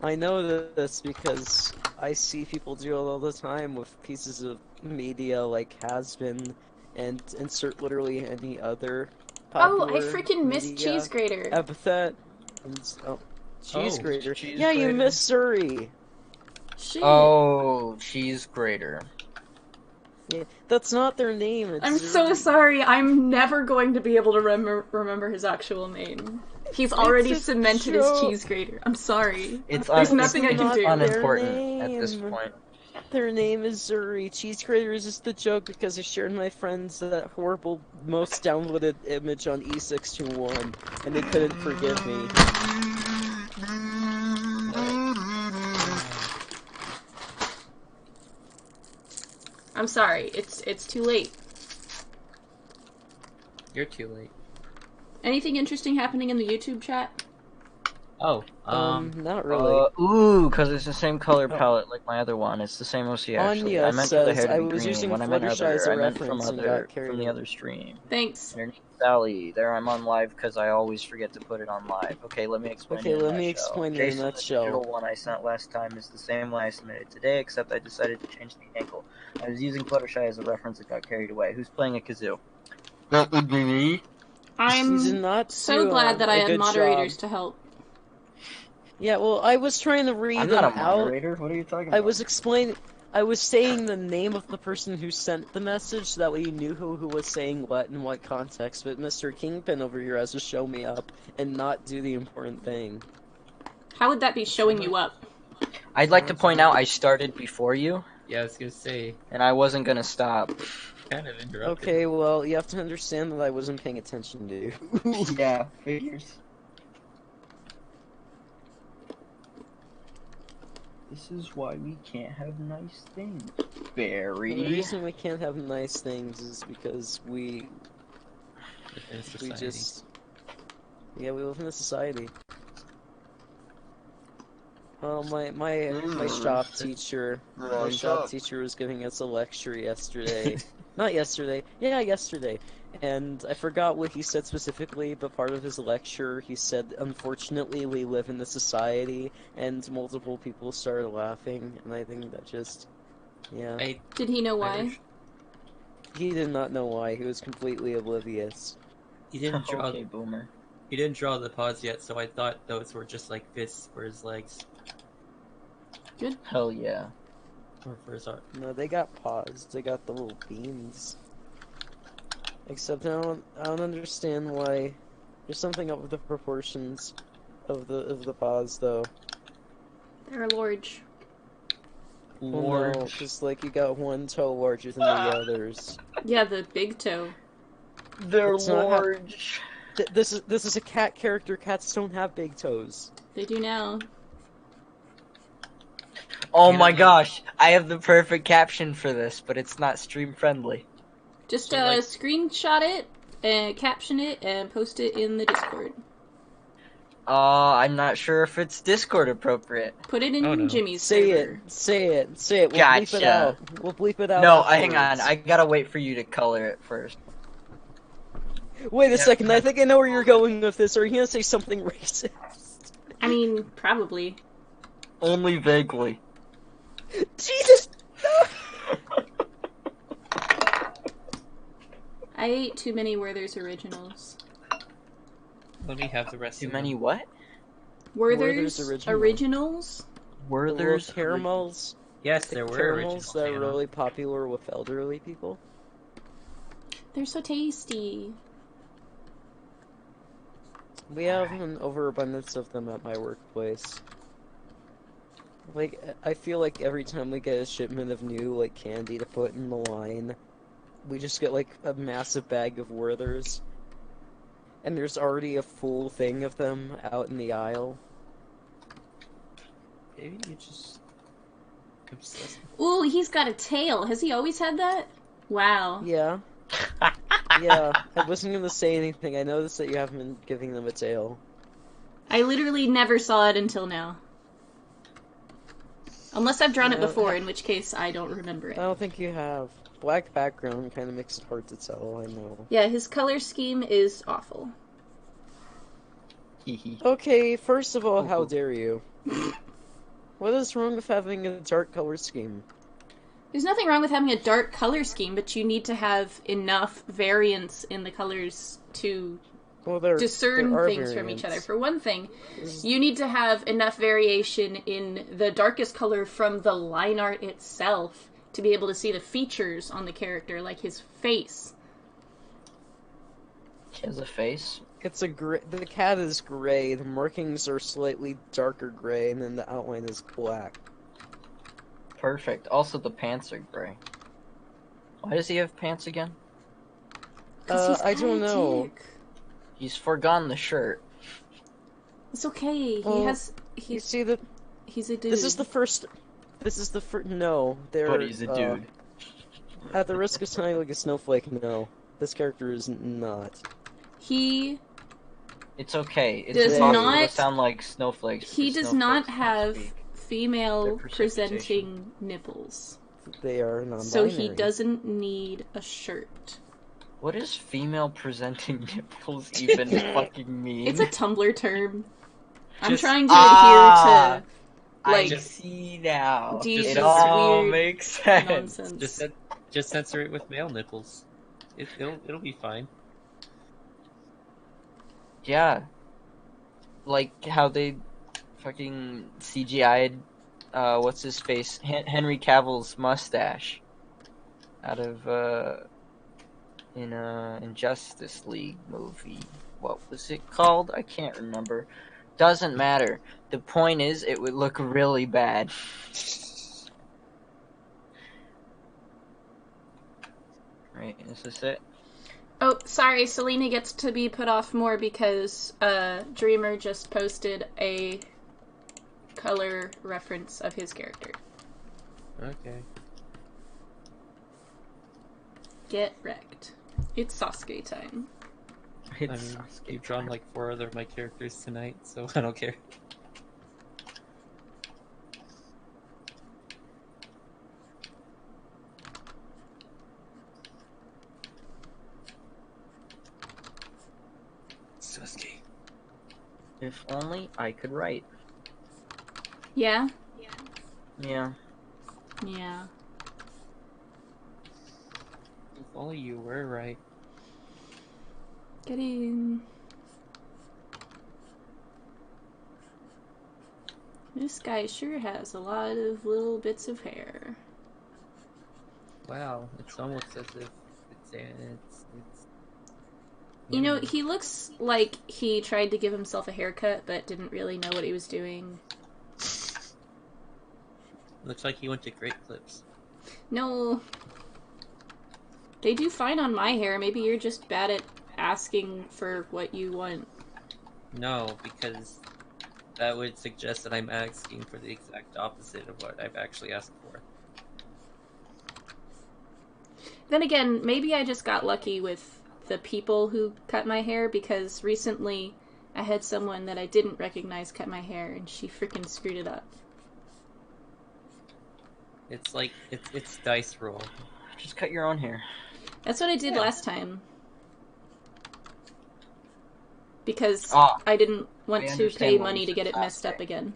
I know this because I see people do it all the time with pieces of media like Has-Been and insert literally any other Oh, I popular freaking missed media Cheese Grater. epithet. And, Cheese Oh, Grater. Cheese Yeah, you Grater. missed Surrey. Shit. Oh, cheese grater. Yeah, that's not their name. It's I'm so Surrey. sorry. I'm never going to be able to remember his actual name. He's already a cemented as joke. Cheese Grater. I'm sorry. It's There's un- nothing I it's can do. unimportant at this name. point. Their name is Zuri. Cheese Grater is just a joke because I shared my friends that horrible most downloaded image on E621 and they couldn't forgive me. I'm sorry. It's too late. You're too late. Anything interesting happening in the YouTube chat? Oh, Not really. Ooh, because it's the same color palette like my other one. It's the same OC actually. Anya I meant for the says, hair to I be was green. using When I meant Fluttershy other, as a I meant from reference and other got carried from the away. other stream. Thanks. Underneath Sally, there I'm on live because I always forget to put it on live. Okay, let me explain. Okay, it in a let me nutshell. explain it in a Jason, nutshell. The digital one I sent last time is the same one I submitted today, except I decided to change the angle. I was using Fluttershy as a reference that got carried away. Who's playing a kazoo? That would be me. You did I'm not so do glad that I a had good moderators job. to help. Yeah, well, I was trying to read I'm them not a out. moderator. What are you talking about? I was explaining. I was saying the name of the person who sent the message, so that way you knew who was saying what in what context. But Mr. Kingpin over here has to show me up and not do the important thing. How would that be showing you up? I'd like to point out I started before you, yeah, I was gonna say, and I wasn't gonna stop. kind of interrupted. Okay, well, you have to understand that I wasn't paying attention to you. Yeah, figures. This is why we can't have nice things. The Barry. reason we can't have nice things is because we Within society. just... Yeah, we live in a society. My shop teacher was giving us a lecture yesterday. Not yesterday. Yeah, yesterday. And I forgot what he said specifically, but part of his lecture, he said, unfortunately, we live in a society, and multiple people started laughing, and I think that just... Yeah. Did he know why? He did not know why. He was completely oblivious. He didn't draw. Okay, boomer. He didn't draw the paws yet, so I thought those were just like fists for his legs Hell yeah. or for his arm. No, they got paws. They got the little beans. Except I don't understand why. There's something up with the proportions of the paws, though. They're large. Well, no, just like you got one toe larger than the others. Yeah, the big toe. They're It's not large. This is a cat character. Cats don't have big toes. They do now. Oh You my know, gosh, I have the perfect caption for this, but it's not stream friendly. Just So, like- screenshot it, and caption it, and post it in the Discord. I'm not sure if it's Discord appropriate. Put it in Oh, no. Jimmy's Say server. it. Say it. We'll bleep it Gotcha. out. We'll bleep it out. No, hang on. afterwards. I gotta wait for you to color it first. Wait a second. I think I know where you're going with this. Are you gonna say something racist? I mean, probably. Only vaguely. Jesus. I ate too many Werther's originals. Let me have the rest Too of many them. what? Werther's original. originals? Were The there little caramels. Yes, The there were caramels originals. that are Hannah. really popular with elderly people. They're so tasty. We have an overabundance of them at my workplace. Like, I feel like every time we get a shipment of new, like, candy to put in the line, we just get, like, a massive bag of Werthers. And there's already a full thing of them out in the aisle. Maybe you just obsessed. Ooh, he's got a tail. Has he always had that? Wow. Yeah. Yeah, I wasn't gonna say anything. I noticed that you haven't been giving them a tail. I literally never saw it until now. Unless I've drawn it No, before, in which case I don't remember I it. don't think you have. Black background kind of makes it hard to tell, I know. Yeah, his color scheme is awful. Okay, first of all, how dare you? What is wrong with having a dark color scheme? There's nothing wrong with having a dark color scheme, but you need to have enough variance in the colors to Well, there discern are things from each variants. other. For one thing, you need to have enough variation in the darkest color from the line art itself to be able to see the features on the character, like his face. He has a face. It's a gray. The cat is gray. The markings are slightly darker gray, and then the outline is black. Perfect. Also, the pants are gray. Why does he have pants again? 'Cause he's I don't kinda know. dick. He's forgone the shirt. It's okay. Well, You He's see that he's a dude. this is the first. This is the first. No, they're. But he's a dude. At the risk of sounding like a snowflake, no, this character is not. He It's okay. It's Does impossible not- to sound like snowflakes. he because does not snowflakes don't have speak. female Their precipitation. presenting nipples. They are non-binary. So he doesn't need a shirt. What does female presenting nipples even fucking mean? It's a Tumblr term. I'm Just- trying to Ah! adhere to I like see now. Jesus, It all weird makes sense. nonsense. Just censor it with male nipples. It'll be fine. Yeah. Like how they fucking CGI'd, what's his face? Henry Cavill's mustache. Out of, in Justice League movie. What was it called? I can't remember. Doesn't matter. The point is, it would look really bad. Right, is this it? Oh, sorry, Selena gets to be put off more because Dreamer just posted a color reference of his character. Okay. Get wrecked. It's Sasuke time. I mean, you've drawn like 4 other of my characters tonight, so I don't care. Sasuke. If only I could write. Yeah? Yeah. Yeah. If only you were right. Get in. This guy sure has a lot of little bits of hair. Wow, it's almost as if it's You know, he looks like he tried to give himself a haircut, but didn't really know what he was doing. looks like he went to Great Clips. No. They do fine on my hair. Maybe you're just bad at asking for what you want. No, because that would suggest that I'm asking for the exact opposite of what I've actually asked for. Then again, maybe I just got lucky with the people who cut my hair, because recently I had someone that I didn't recognize cut my hair, and she freaking screwed it up. It's like it's dice roll. Just cut your own hair. That's what I did last time. Because Ah, I didn't want I to understand pay what money you to said get it last messed up day. again.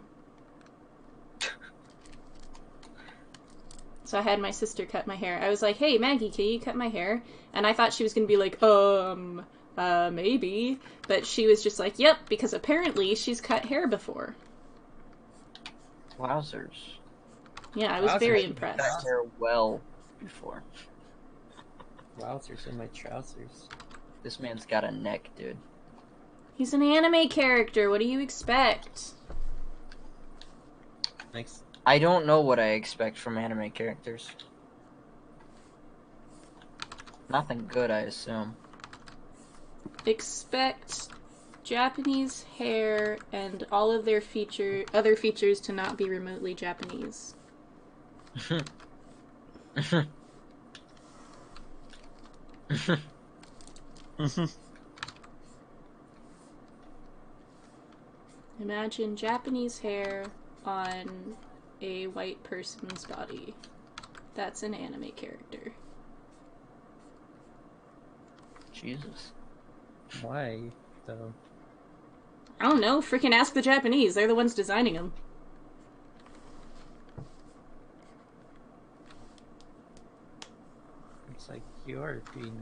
So I had my sister cut my hair. I was like, hey, Maggie, can you cut my hair? And I thought she was going to be like, maybe. But she was just like, yep, because apparently she's cut hair before. Wowzers. Yeah, I was Wowzers. very Cut impressed. hair well before. Wowzers in my trousers. This man's got a neck, dude. He's an anime character. What do you expect? Thanks. I don't know what I expect from anime characters. Nothing good, I assume. Expect Japanese hair and all of their other features to not be remotely Japanese. Imagine Japanese hair on a white person's body. That's an anime character. Jesus. Why, though? I don't know. Freaking ask the Japanese. They're the ones designing them. It's like you're being...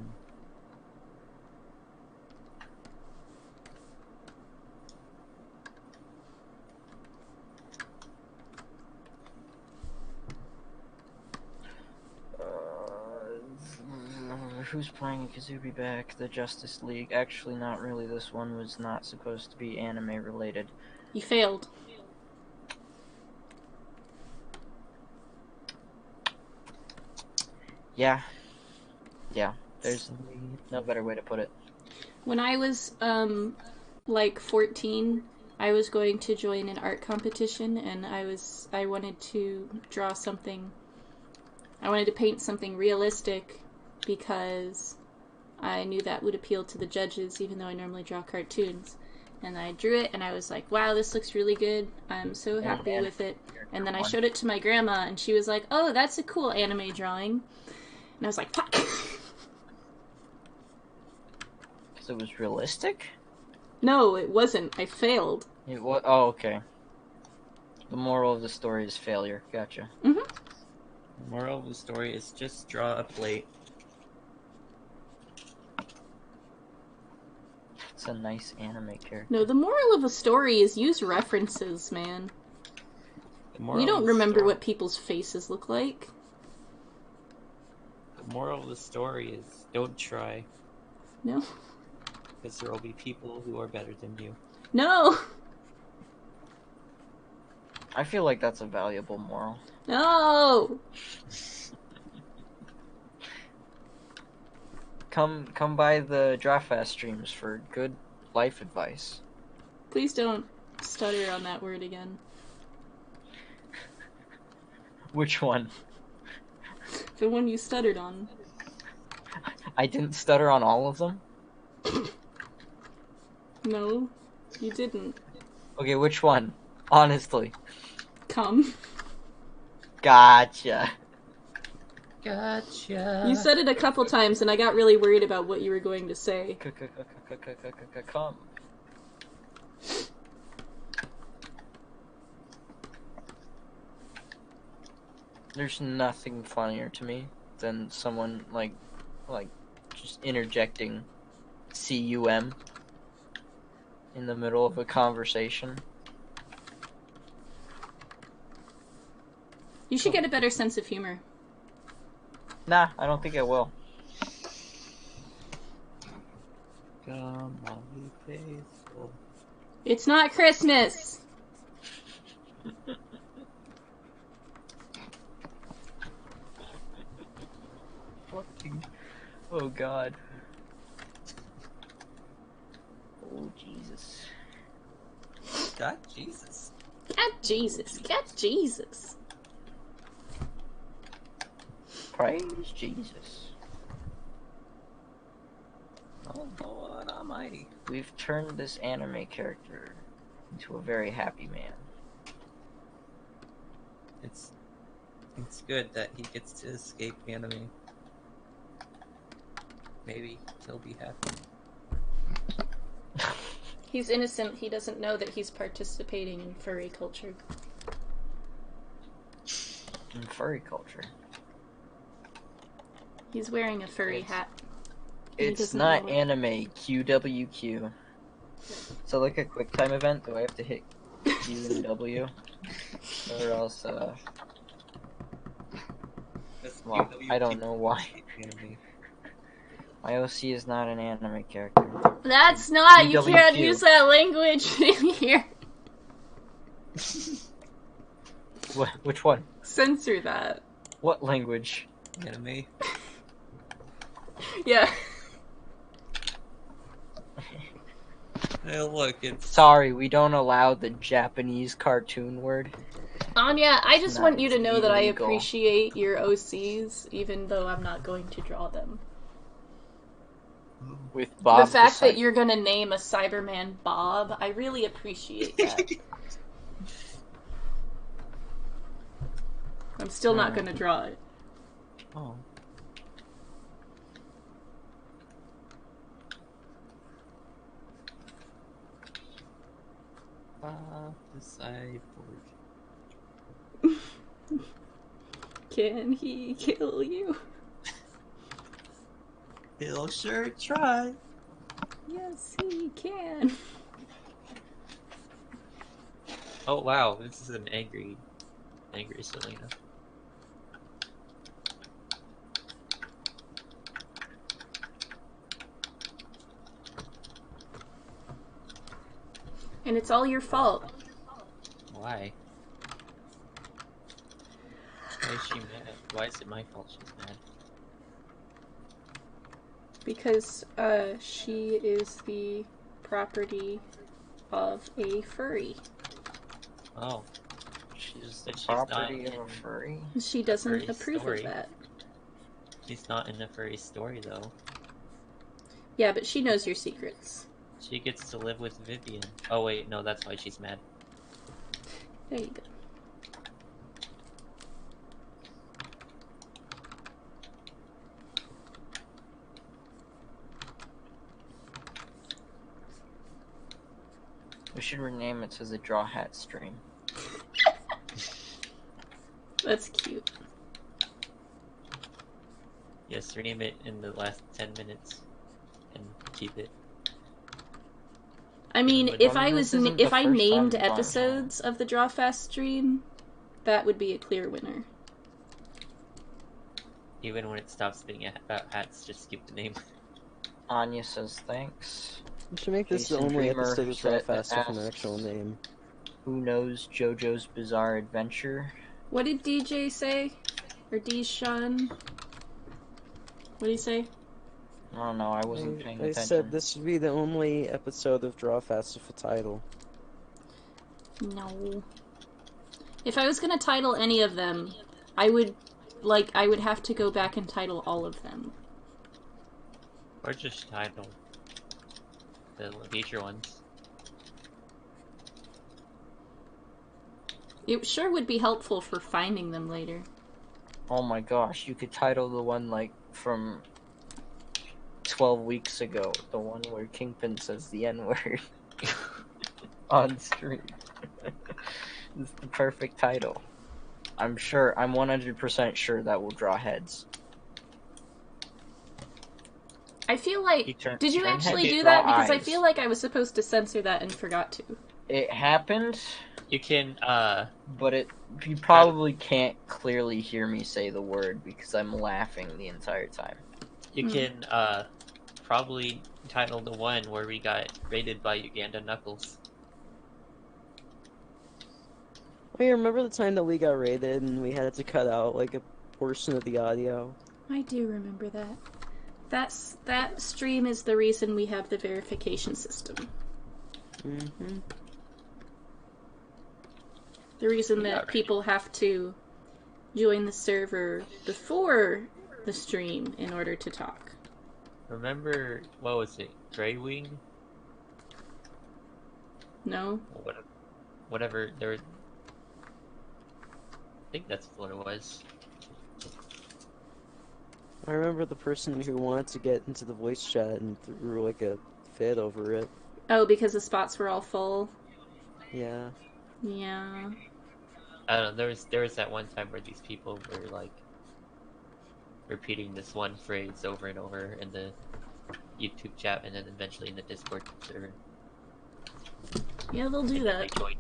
Who's playing Kazubi back? The Justice League. Actually, not really. This one was not supposed to be anime related. You failed. Yeah. Yeah. There's no better way to put it. When I was, like 14, I was going to join an art competition, and I wanted to draw something. I wanted to paint something realistic because I knew that would appeal to the judges, even though I normally draw cartoons. And I drew it, and I was like, wow, this looks really good. I'm so happy with it. And then I showed it to my grandma, and she was like, oh, that's a cool anime drawing. And I was like, fuck. Because it was realistic? No, it wasn't. I failed. Oh, okay. The moral of the story is failure. Gotcha. Mm-hmm. The moral of the story is just draw a plate. It's a nice anime character. No, the moral of a story is use references, man. You don't remember what people's faces look like. The moral of the story is don't try. No. Because there will be people who are better than you. No! I feel like that's a valuable moral. No! Come by the DrawFast streams for good life advice. Please don't stutter on that word again. Which one? The one you stuttered on. I didn't stutter on all of them? No, you didn't. Okay, which one? Honestly. Come. Gotcha. Gotcha. You said it a couple times, and I got really worried about what you were going to say. Come. There's nothing funnier to me than someone like just interjecting cum in the middle of a conversation. You should get a better sense of humor. Nah, I don't think I will. Come on, be faithful. It's not Christmas! Fucking. Oh god. Oh Jesus. God, Jesus. Get Jesus! Get Jesus! Praise Jesus. Oh Lord Almighty. We've turned this anime character into a very happy man. It's good that he gets to escape anime. Maybe he'll be happy. He's innocent. He doesn't know that he's participating in furry culture. In furry culture. He's wearing a furry hat. He It's doesn't not know it. anime. QWQ. So like a quick time event, do I have to hit Q and W? Or else, well, I don't know why. Anime. My OC is not an anime character. That's not! You QWQ. can't use that language in here! Which one? Censor that. What language? Anime. Yeah. Hey, look, it's Sorry, we don't allow the Japanese cartoon word. Anya, I just want you to It's know that I illegal. appreciate your OCs, even though I'm not going to draw them. With Bob. The fact that you're gonna name a Cyberman Bob, I really appreciate that. I'm still not gonna draw it. oh. The cyborg. Can he kill you? He'll sure try. Yes, he can. Oh wow, this is an angry Selena. And it's all your fault. Why? Why is she mad? Why is it my fault she's mad? Because, she is the property of a furry. Oh. She's But the she's property not of a furry. She doesn't furry approve story. of that. She's not in a furry story though. Yeah, but she knows your secrets. She gets to live with Vivian. Oh wait, no, that's why she's mad. There you go. We should rename it to the Draw Hat stream. That's cute. Yes, rename it in the last 10 minutes and keep it. I mean, But if I I mean, was this isn't if the I first named time you've done episodes of the Draw Fast stream, that would be a clear winner. Even when it stops being about hats, just skip the name. Anya says thanks. We should make this the Jason only Dreamer episode of Draw said- Fast with an asks- actual name. Who knows JoJo's Bizarre Adventure? What did DJ say? Or D-Shun? What did he say? I don't know, I wasn't paying I attention. said this would be the only episode of Draw Fast with a title. No. If I was gonna title any of them, I would have to go back and title all of them. Or just title the future ones. It sure would be helpful for finding them later. Oh my gosh, you could title the one like from 12 weeks ago, the one where Kingpin says the N-word on stream. It's the perfect title. I'm 100% sure that will draw heads. I feel like... Did you turn actually heads, do draw that? Because I eyes. feel like I was supposed to censor that and forgot to. It happened, You can, but you probably can't clearly hear me say the word because I'm laughing the entire time. you can, probably title the one where we got raided by Uganda Knuckles. Oh, you remember the time that we got raided and we had to cut out like a portion of the audio? I do remember that. That stream is the reason we have the verification system. Mm-hmm. The reason We that got people have to join the server before the stream in order to talk. Remember, what was it? Grey Wing? No? Whatever, there... I think that's what it was. I remember the person who wanted to get into the voice chat and threw like a fit over it. Oh, because the spots were all full? Yeah. Yeah. I don't know, there was that one time where these people were, like, repeating this one phrase over and over in the YouTube chat and then eventually in the Discord server. Yeah, they'll do And then that.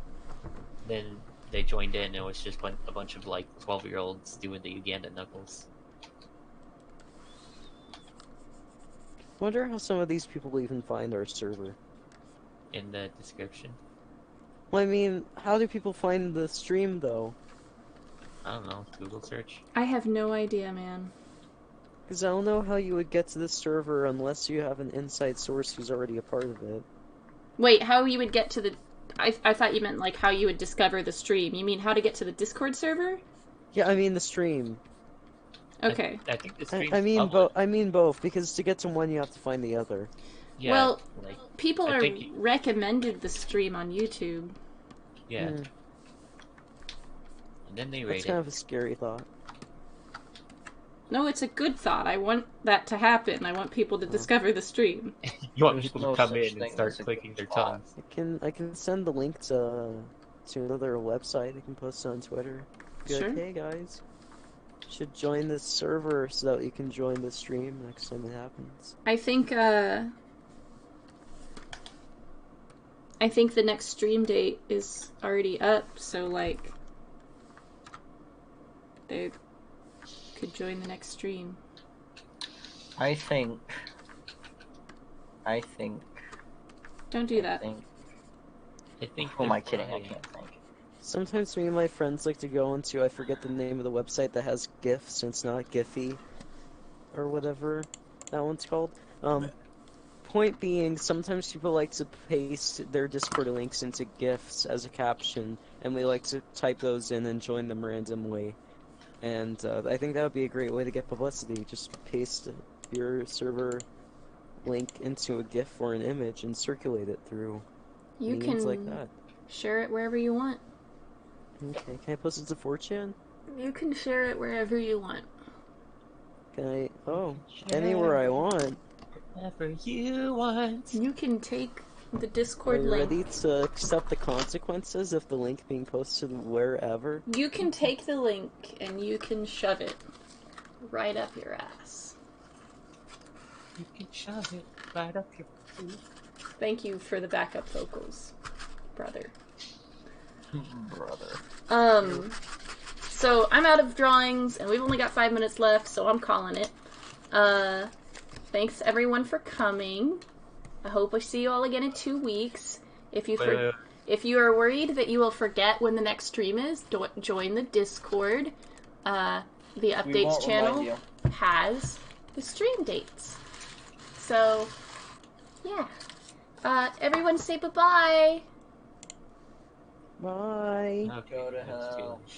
then they joined in and it was just a bunch of, like, 12-year-olds doing the Uganda Knuckles. Wonder how some of these people even find our server. In the description. Well, I mean, how do people find the stream though? I don't know. Google search. I have no idea, man. Because I don't know how you would get to the server unless you have an inside source who's already a part of it. Wait, how you would get to the... I thought you meant, like, how you would discover the stream. You mean how to get to the Discord server? Yeah, I mean the stream. Okay. I think the stream's I mean public. both. I mean both, because to get to one, you have to find the other. Yeah, Well, like, people I are think you- recommended the stream on YouTube. yeah. Hmm. And then they That's rate kind it. of a scary thought. No, it's a good thought. I want that to happen. I want people to discover the stream. You want There's people no to come such in thing and start as a clicking good their thought. tongues. I can send the link to another website. I can post it on Twitter. Be Sure. like, hey guys, you should join this server so that you can join the stream next time it happens. I think the next stream date is already up, so like they could join the next stream. I think. Don't do that. I think. Who am they're I kidding? I probably- can't think. Sometimes me and my friends like to go into, I forget the name of the website that has GIFs, and it's not Giphy or whatever that one's called. Point being, sometimes people like to paste their Discord links into GIFs as a caption, and we like to type those in and join them randomly. And I think that would be a great way to get publicity. Just paste your server link into a GIF or an image and circulate it through You means can like that. share it wherever you want. Okay, can I post it to 4chan? You can share it wherever you want. Can I? Oh, anywhere I want. Whatever you want. You can take the Are Discord you link. ready to accept the consequences of the link being posted wherever? You can take the link and you can shove it right up your ass. You can shove it right up your food. Thank you for the backup vocals, brother. Brother. So I'm out of drawings, and we've only got 5 minutes left, so I'm calling it. Thanks everyone for coming. I hope I see you all again in 2 weeks. If you if you are worried that you will forget when the next stream is, join the Discord. The We updates won't channel remind you. has the stream dates. So, yeah. Everyone say bye-bye. Bye. Okay, Go to that's hell. good.